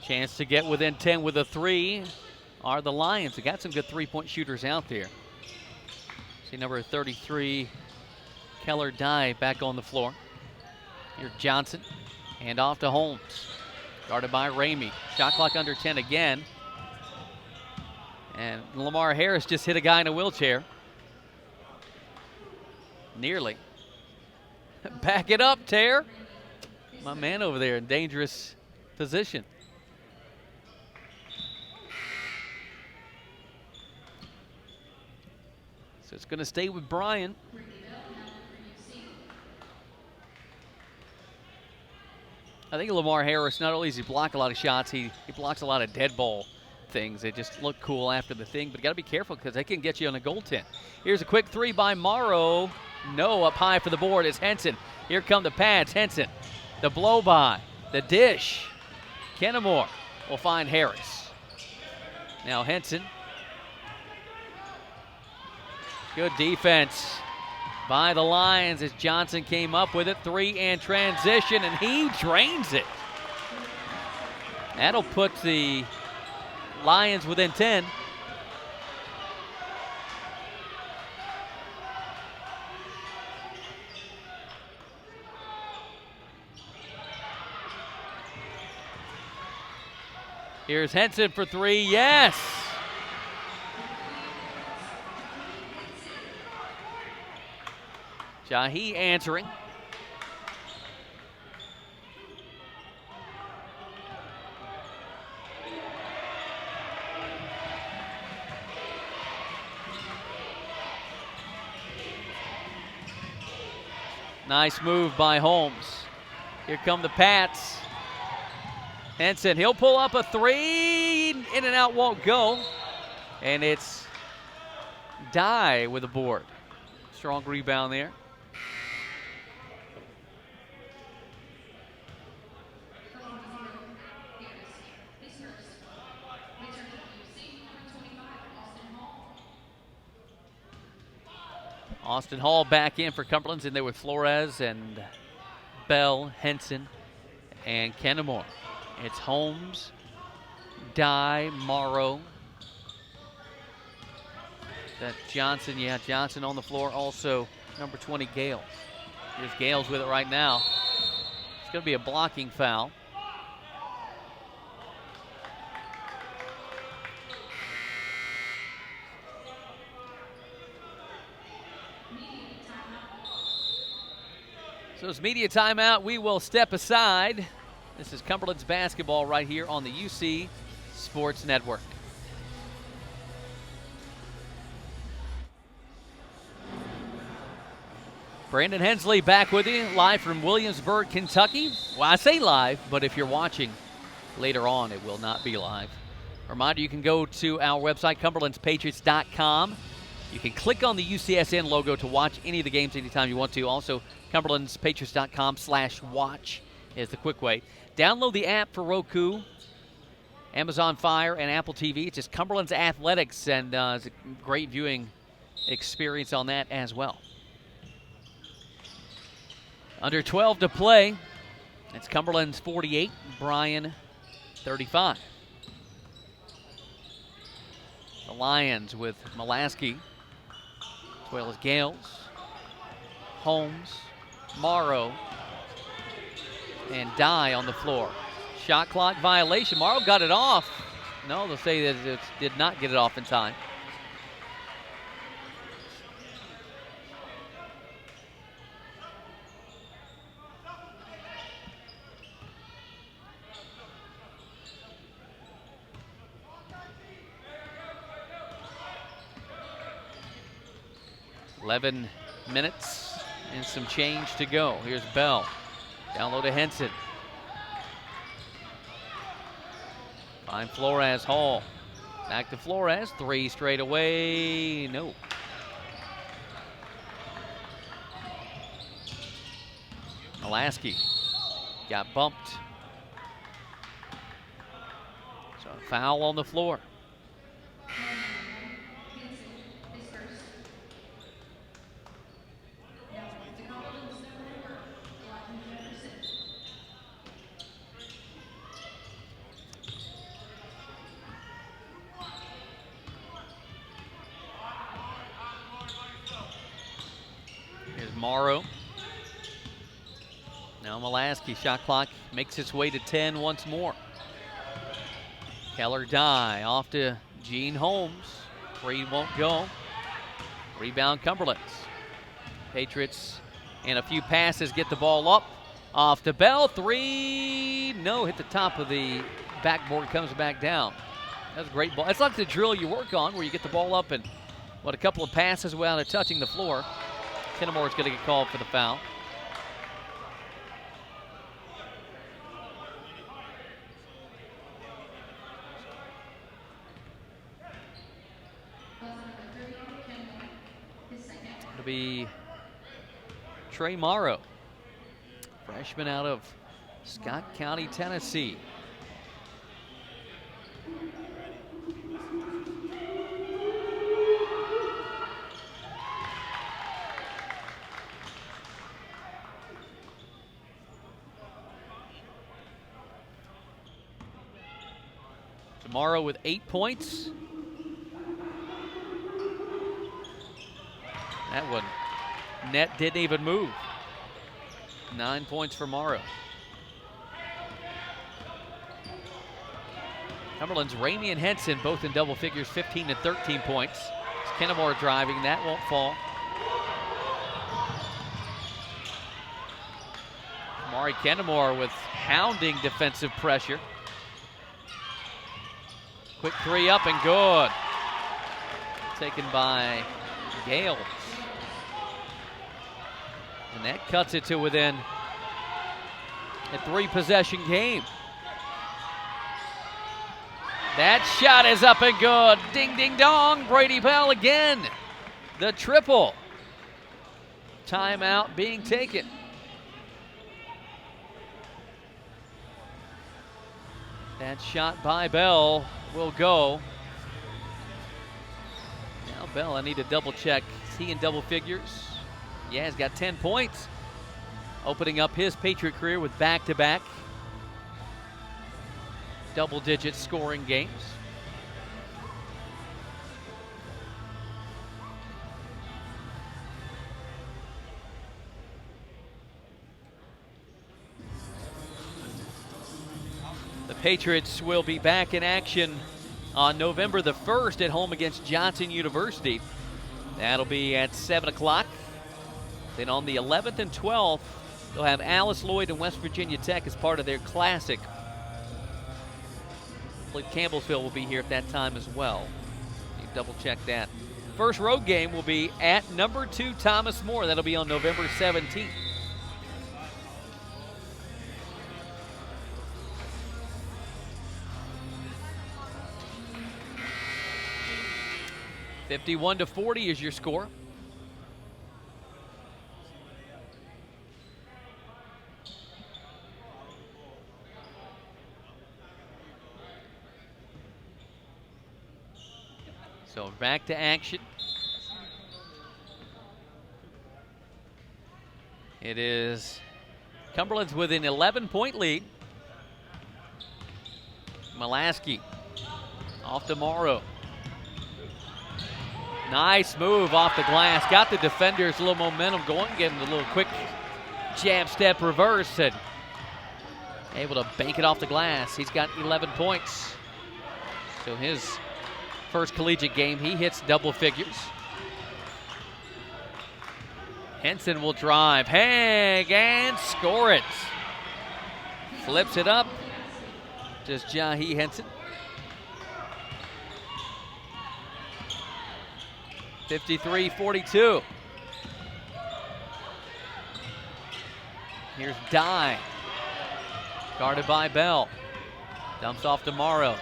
Chance to get within 10 with a three are the Lions. They got some good three-point shooters out there. See number 33, Keller Dye, back on the floor. Here's Johnson, hand off to Holmes. Guarded by Ramey. Shot clock under 10 again. And Lamar Harris just hit a guy in a wheelchair. Nearly. Back it up, Tear. My man over there in dangerous position. So it's going to stay with Bryan. I think Lamar Harris, not only does he block a lot of shots, he blocks a lot of dead ball things. They just look cool after the thing, but got to be careful because they can get you on a goaltend. Here's a quick three by Morrow. No, up high for the board is Henson. Here come the pads. Henson, the blow by, the dish. Kennemore will find Harris. Now Henson. Good defense by the Lions as Johnson came up with it. Three and transition, and he drains it. That'll put the Lions within 10. Here's Henson for three. Yes! Jahi answering. Nice move by Holmes. Here come the Pats. Henson, he'll pull up a three. In and out won't go. And it's Dye with a board. Strong rebound there. Austin Hall back in for Cumberland's in there with Flores and Bell, Henson, and Kennemore. It's Holmes, Dye, Morrow. That Johnson, yeah, Johnson on the floor. Also, number 20, Gales. Here's Gales with it right now. It's going to be a blocking foul. So it's media timeout. We will step aside. This is Cumberland's basketball right here on the UC Sports Network. Brandon Hensley back with you, live from Williamsburg, Kentucky. Well, I say live, but if you're watching later on, it will not be live. Reminder, you can go to our website, cumberlandspatriots.com. You can click on the UCSN logo to watch any of the games anytime you want to. Also, CumberlandsPatriots.com/watch is the quick way. Download the app for Roku, Amazon Fire, and Apple TV. It's just Cumberland's Athletics, and it's a great viewing experience on that as well. Under 12 to play. It's Cumberland's 48, Bryan 35. The Lions with Mulaski, as well as Gales, Holmes, Morrow, and Dye on the floor. Shot clock violation. Morrow got it off. No, they'll say that it did not get it off in time. .11 minutes and some change to go. Here's Bell. Down low to Henson. Find Flores, Hall. Back to Flores. 3 straight away. No. Mulaski got bumped. So a foul on the floor. Morrow. Now Mulaski, shot clock makes its way to 10 once more. Keller Dye off to Gene Holmes. 3 won't go. Rebound Cumberlands. Patriots and a few passes get the ball up. Off to Bell. 3. No, hit the top of the backboard, comes back down. That's a great ball. It's like the drill you work on where you get the ball up and a couple of passes without it touching the floor. Kennemore is going to get called for the foul. It'll be Trey Morrow, freshman out of Scott County, Tennessee. Morrow with 8 points. That one, net didn't even move. 9 points for Morrow. Cumberland's Ramey and Henson both in double figures, 15 and 13 points. It's Kennemore driving, that won't fall. Amari Kennemore with hounding defensive pressure. Quick 3 up and good. Taken by Gales. And that cuts it to within a 3-possession game. That shot is up and good. Ding, ding, dong. Brady Bell again. The triple. Timeout being taken. That shot by Bell will go. Now Bell, I need to double check. Is he in double figures? Yeah, he's got 10 points. Opening up his Patriot career with back-to-back double-digit scoring games. The Patriots will be back in action on November the 1st at home against Johnson University. That'll be at 7 o'clock. Then on the 11th and 12th, they'll have Alice Lloyd and West Virginia Tech as part of their Classic. I believe Campbellsville will be here at that time as well. You double check that. First road game will be at number 2 Thomas More. That'll be on November 17th. 51-40 is your score. So back to action. It is Cumberland's with an 11-point lead. Mulaski off to Morrow. Nice move off the glass. Got the defenders a little momentum going. Gave them a little quick jab step reverse and able to bank it off the glass. He's got 11 points. So his first collegiate game, he hits double figures. Henson will drive, hang, and score it. Flips it up. Just Jahi Henson. 53-42. Here's Dye. Guarded by Bell. Dumps off to Morrow.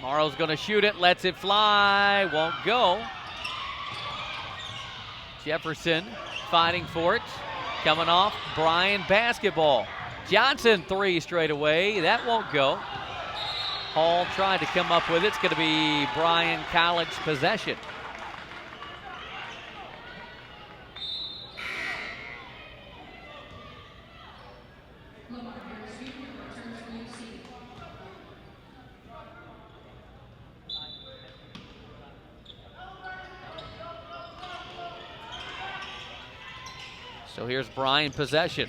Morrow's going to shoot it, lets it fly, won't go. Jefferson fighting for it. Coming off, Bryan basketball. Johnson three straight away, that won't go. Hall tried to come up with it. It's going to be Bryan College possession. So here's Bryan possession.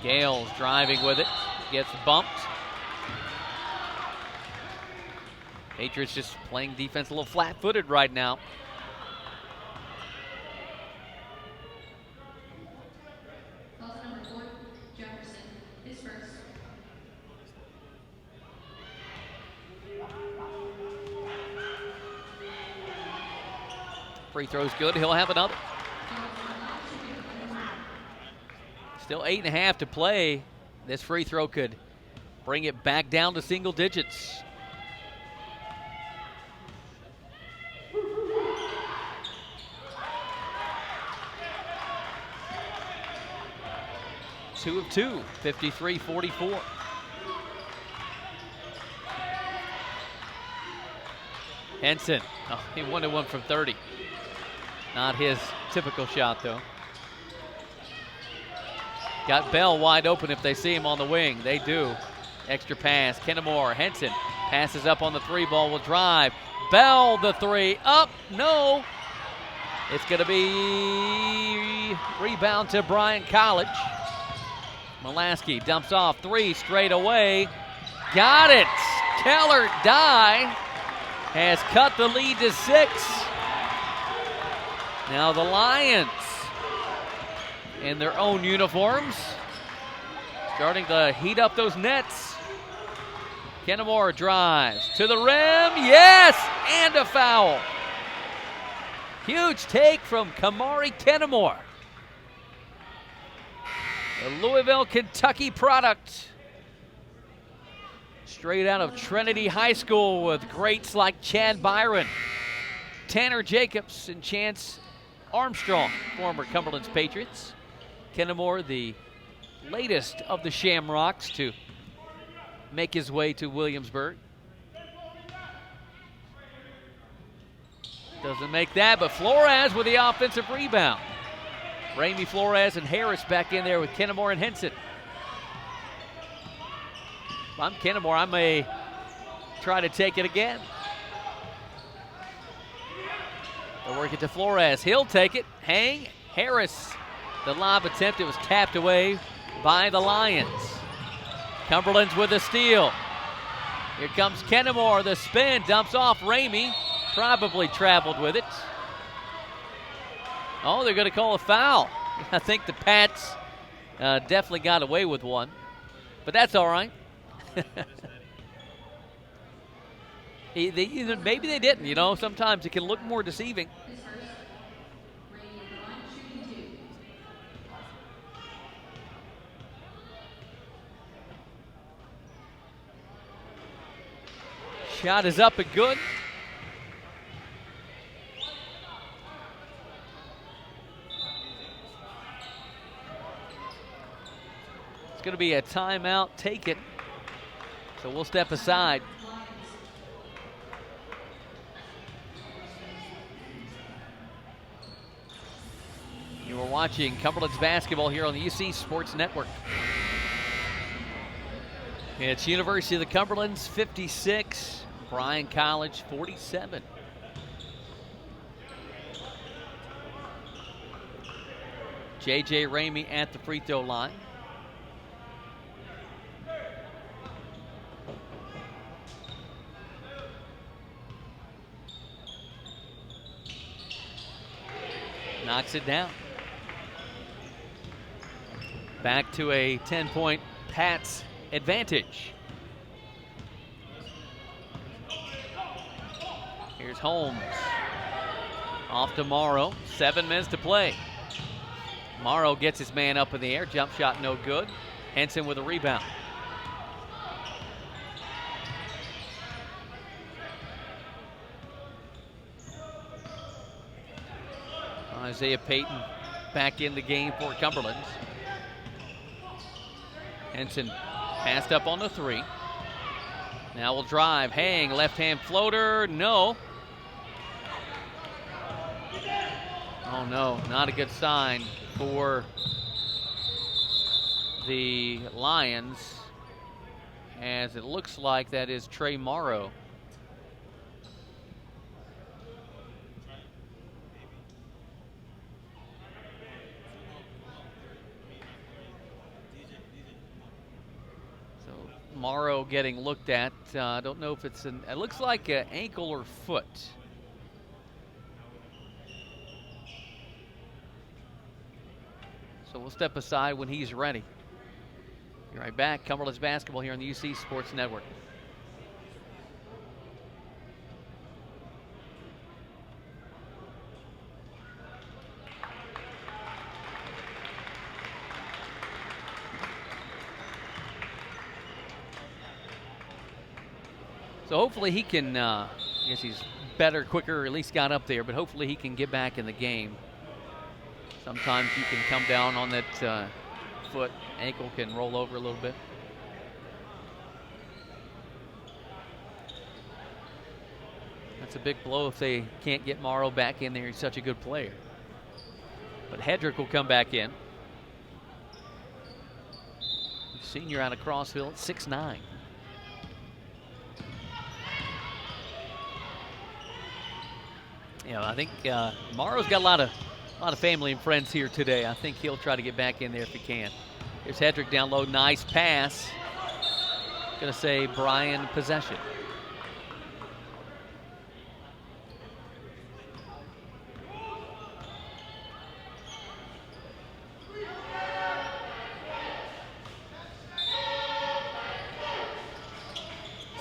Gales driving with it, gets bumped. Patriots just playing defense a little flat-footed right now. Number 4, Jefferson, his first. Free throw's good, he'll have another. Still 8.5 to play. This free throw could bring it back down to single digits. Two of two, 53-44. Henson, oh, he wanted one from 30. Not his typical shot though. Got Bell wide open if they see him on the wing. They do. Extra pass. Kennemore. Henson passes up on the three ball. Will drive. Bell the three. Up. No. It's going to be rebound to Bryan College. Mulaski dumps off three straight away. Got it. Keller Dye has cut the lead to 6. Now the Lions in their own uniforms, starting to heat up those nets. Kennemore drives to the rim, yes, and a foul. Huge take from Kamari Kennemore. The Louisville, Kentucky product. Straight out of Trinity High School with greats like Chad Byron, Tanner Jacobs, and Chance Armstrong, former Cumberlands Patriots. Kennemore, the latest of the Shamrocks to make his way to Williamsburg. Doesn't make that, but Flores with the offensive rebound. Ramey, Flores, and Harris back in there with Kennemore and Henson. If I'm Kennemore, I may try to take it again. They'll work it to Flores. He'll take it. Hang. Harris. The lob attempt, it was tapped away by the Lions. Cumberland's with a steal. Here comes Kennemore, the spin, dumps off Ramey. Probably traveled with it. Oh, they're going to call a foul. I think the Pats definitely got away with one, but that's all right. Maybe they didn't, you know. Sometimes it can look more deceiving. Shot is up and good. It's going to be a timeout taken. So we'll step aside. You are watching Cumberlands basketball here on the UC Sports Network. It's University of the Cumberlands 56, Bryan College 47. J.J. Ramey at the free throw line. Knocks it down. Back to a 10-point Pats advantage. Here's Holmes. Off to Morrow. 7 minutes to play. Morrow gets his man up in the air. Jump shot no good. Henson with a rebound. Isaiah Payton back in the game for Cumberlands. Henson passed up on the 3. Now will drive, hang, left-hand floater, no. Oh no, not a good sign for the Lions, as it looks like that is Trey Morrow. Morrow getting looked at. I don't know if it's it looks like an ankle or foot. So we'll step aside when he's ready. Be right back. Cumberlands basketball here on the UC Sports Network. So hopefully he can, I guess he's better, quicker, or at least got up there, but hopefully he can get back in the game. Sometimes you can come down on that foot, ankle can roll over a little bit. That's a big blow if they can't get Morrow back in there. He's such a good player. But Hedrick will come back in. Senior out of Crossville at 6'9". You know, I think Morrow's got a lot of family and friends here today. I think he'll try to get back in there if he can. Here's Hedrick down low, nice pass. Gonna say Bryan possession.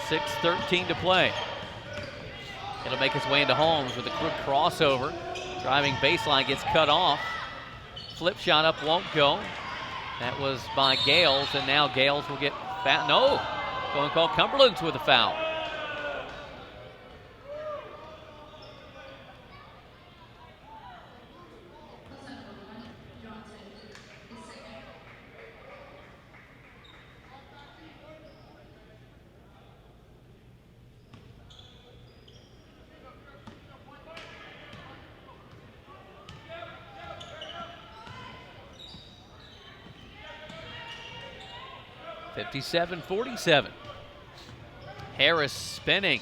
.6:13 to play. It'll make its way into Holmes with a quick crossover. Driving baseline gets cut off. Flip shot up won't go. That was by Gales, and now Gales will get foul. No, going to call Cumberlands with a foul. .57-47. Harris spinning.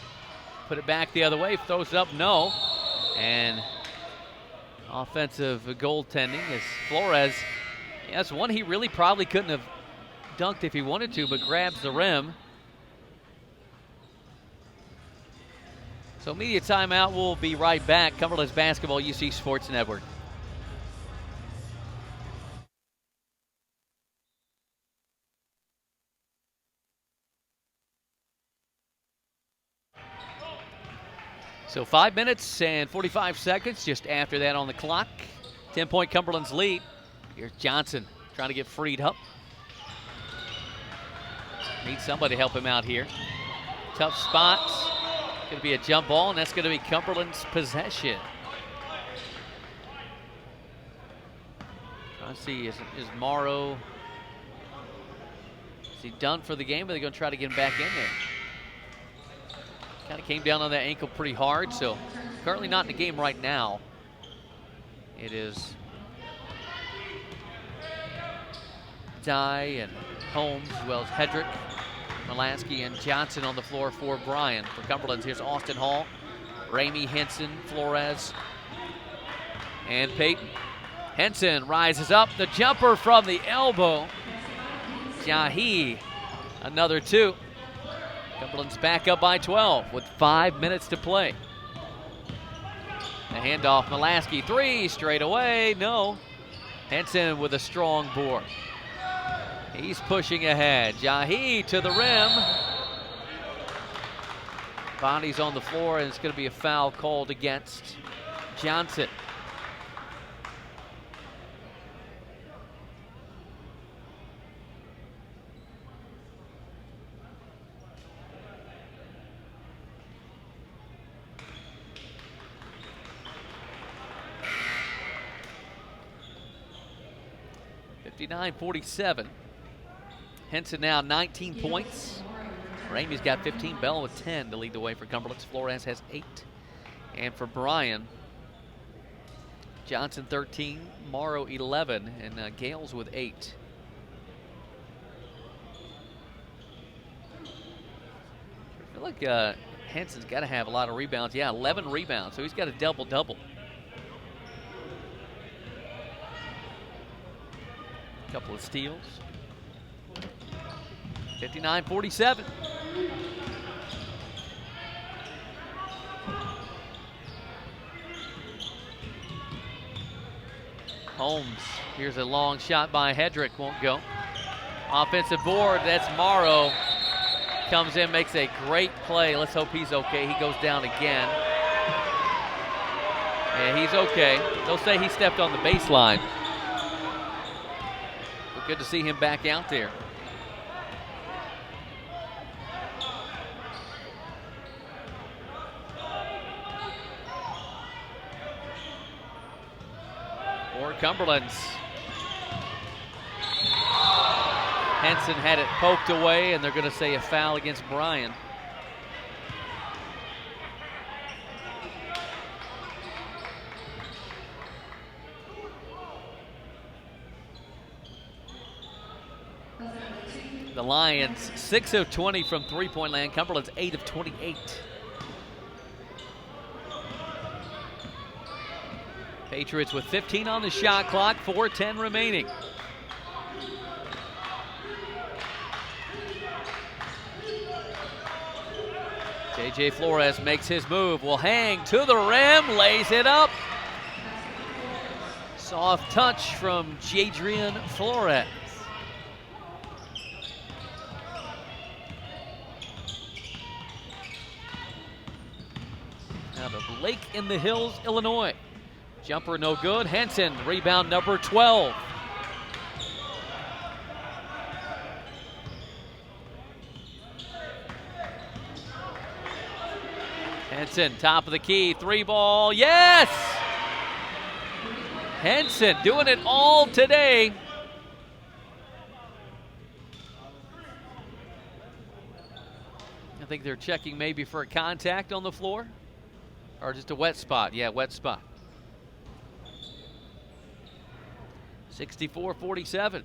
Put it back the other way. Throws it up, no. And offensive goaltending is Flores. Yeah, that's one he really probably couldn't have dunked if he wanted to, but grabs the rim. So media timeout. We'll be right back. Cumberlands basketball, UC Sports Network. So 5 minutes and 45 seconds just after that on the clock. 10-point Cumberlands lead. Here's Johnson trying to get freed up. Need somebody to help him out here. Tough spots. Going to be a jump ball, and that's going to be Cumberland's possession. Trying to see, is Morrow he done for the game, or are they going to try to get him back in there? Kind of came down on that ankle pretty hard, so currently not in the game right now. It is Dye and Holmes, as well as Hedrick, Molaski, and Johnson on the floor for Bryan. For Cumberlands, here's Austin Hall, Ramey, Henson, Flores, and Peyton. Henson rises up, the jumper from the elbow. Jahi, another two. Cumberland's back up by 12 with 5 minutes to play. The handoff, Molaski, three, straight away, no. Henson with a strong board. He's pushing ahead. Jahi to the rim. Body's on the floor, and it's going to be a foul called against Johnson. (59-47). Henson now 19 points. Ramey's got 15. Bell with 10 to lead the way for Cumberlands. Flores has 8. And for Bryan, Johnson 13, Morrow 11, and Gales with 8. I feel like Henson's got to have a lot of rebounds. Yeah, 11 rebounds, so he's got a double-double. Couple of steals. 59-47. Holmes, here's a long shot by Hedrick, won't go. Offensive board, that's Morrow. Comes in, makes a great play. Let's hope he's okay. He goes down again. And he's okay. They'll say he stepped on the baseline. Good to see him back out there. For Cumberlands. Henson had it poked away, and they're going to say a foul against Bryan. The Lions 6 of 20 from three-point land. Cumberland's 8 of 28. Patriots with 15 on the shot clock, 4:10 remaining. J.J. Flores makes his move, will hang to the rim, lays it up. Soft touch from Jadrian Flores. Out of Lake in the Hills, Illinois. Jumper no good. Henson, rebound number 12. Henson, top of the key, three ball, yes! Henson doing it all today. I think they're checking maybe for a contact on the floor. Or just a wet spot. Yeah, wet spot. 64-47.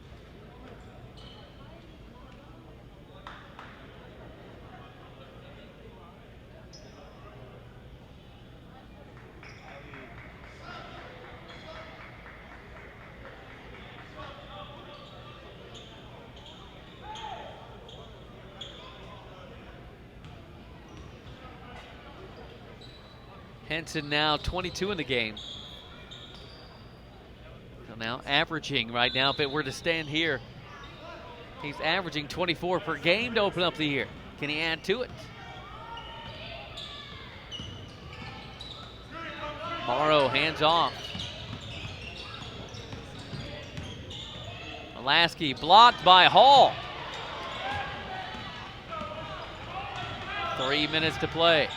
Henson now 22 in the game. So now averaging right now, if it were to stand here, he's averaging 24 per game to open up the year. Can he add to it? Morrow hands off. Molaski blocked by Hall. 3 minutes to play.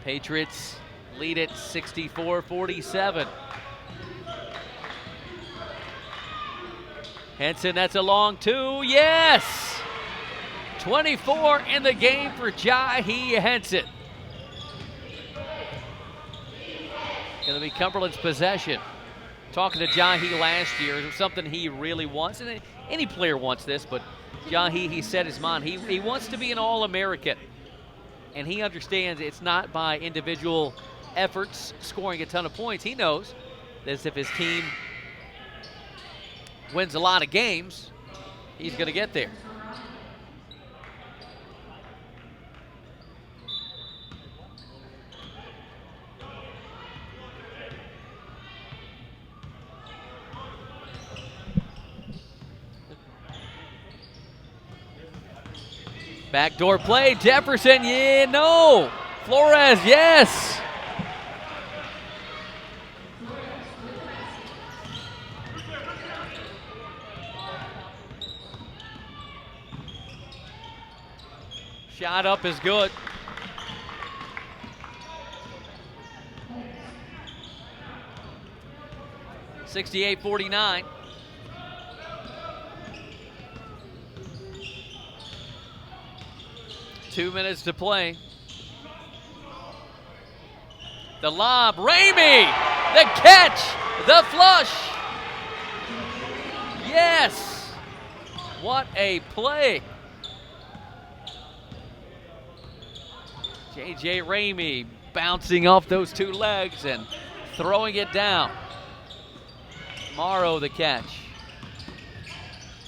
Patriots lead it 64-47. Henson, that's a long two. Yes! 24 in the game for Jahi Henson. Going to be Cumberland's possession. Talking to Jahi last year, something he really wants, and any player wants this, but Jahi, he set his mind. He wants to be an All-American, and he understands it's not by individual efforts scoring a ton of points. He knows that if his team wins a lot of games, he's going to get there. Backdoor play, Jefferson, yeah, no. Flores, yes. Shot up is good. (68-49). Two minutes to play. The lob, Ramey, the catch, the flush. Yes, what a play. J.J. Ramey bouncing off those two legs and throwing it down. Morrow the catch.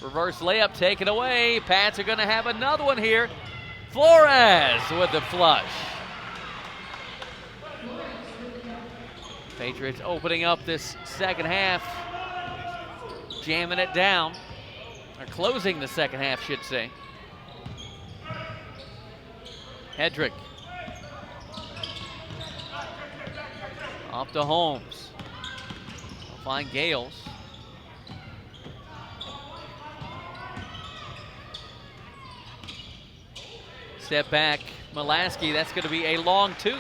Reverse layup taken away. Pats are going to have another one here. Flores with the flush. Patriots opening up this second half, jamming it down, or closing the second half, should say. Hedrick. Off to Holmes. We'll find Gales. Step back, Mulaski, that's going to be a long two.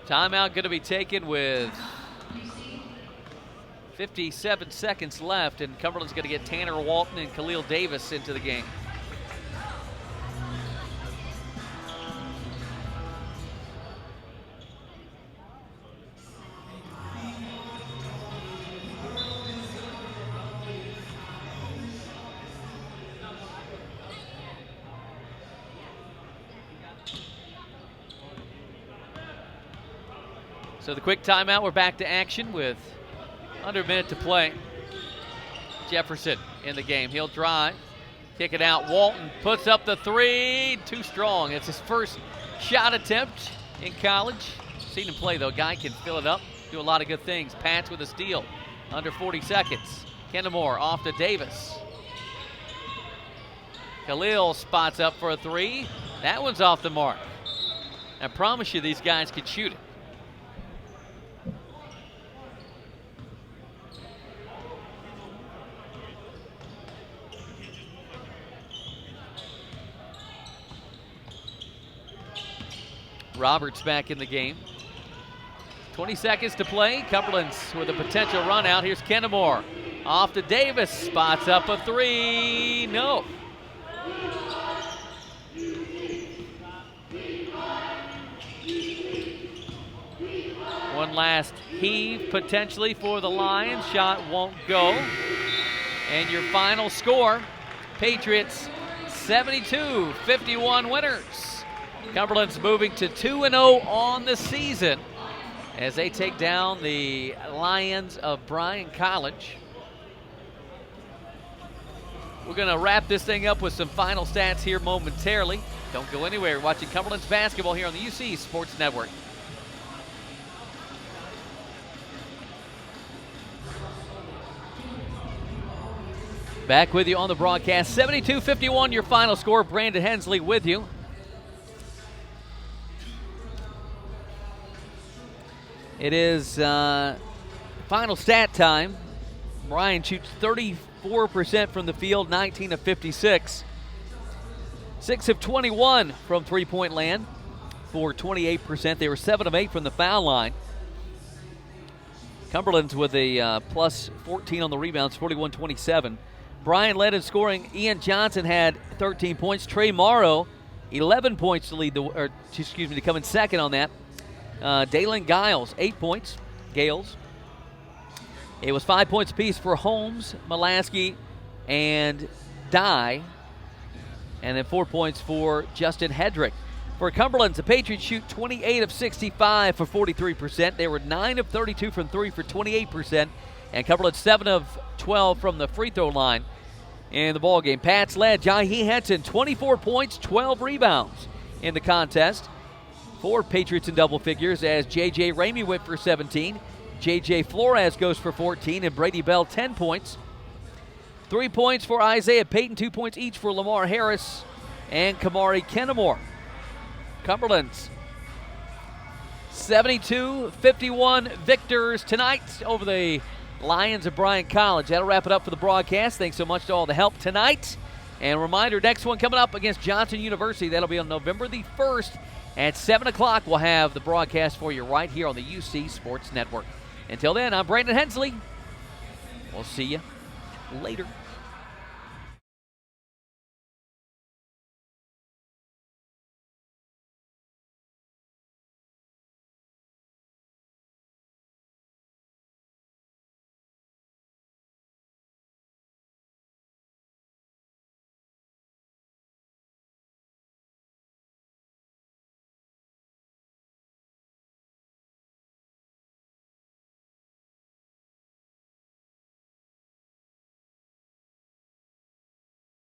Timeout going to be taken with 57 seconds left, and Cumberland's going to get Tanner Walton and Khalil Davis into the game. So the quick timeout, we're back to action with under a minute to play. Jefferson in the game, he'll drive, kick it out, Walton puts up the three, too strong. It's his first shot attempt in college. Seen him play though, guy can fill it up, do a lot of good things. Pats with a steal, under 40 seconds. Kendamore off to Davis. Khalil spots up for a three, that one's off the mark. I promise you these guys can shoot it. Roberts back in the game. 20 seconds to play. Cumberland's with a potential run out. Here's Kendamore. Off to Davis. Spots up a three. No. One last heave potentially for the Lions. Shot won't go. And your final score, Patriots 72-51 winners. Cumberland's moving to 2-0 on the season as they take down the Lions of Bryan College. We're going to wrap this thing up with some final stats here momentarily. Don't go anywhere. You're watching Cumberland's basketball here on the UC Sports Network. Back with you on the broadcast. 72-51 your final score. Brandon Hensley with you. It is final stat time. Bryan shoots 34% from the field, 19 of 56. 6 of 21 from three-point land for 28%. They were 7 of 8 from the foul line. Cumberlands with a plus 14 on the rebounds, 41-27. Bryan led in scoring. Ian Johnson had 13 points. Trey Morrow, 11 points to lead to come in second on that. Dalen Giles, 8 points. Gales. It was 5 points apiece for Holmes, Mulaski, and Dye. And then 4 points for Justin Hedrick. For Cumberlands, the Patriots shoot 28 of 65 for 43%. They were 9 of 32 from 3 for 28%. And Cumberland's 7 of 12 from the free throw line in the ballgame. Pats led. Jahi Henson, 24 points, 12 rebounds in the contest. 4 Patriots in double figures as J.J. Ramey went for 17. J.J. Flores goes for 14, and Brady Bell 10 points. 3 points for Isaiah Payton, 2 points each for Lamar Harris and Kamari Kennemore. Cumberlands 72-51 victors tonight over the Lions of Bryan College. That'll wrap it up for the broadcast. Thanks so much to all the help tonight. And a reminder, next one coming up against Johnson University. That'll be on November the 1st at 7 o'clock. We'll have the broadcast for you right here on the UC Sports Network. Until then, I'm Brandon Hensley. We'll see you later.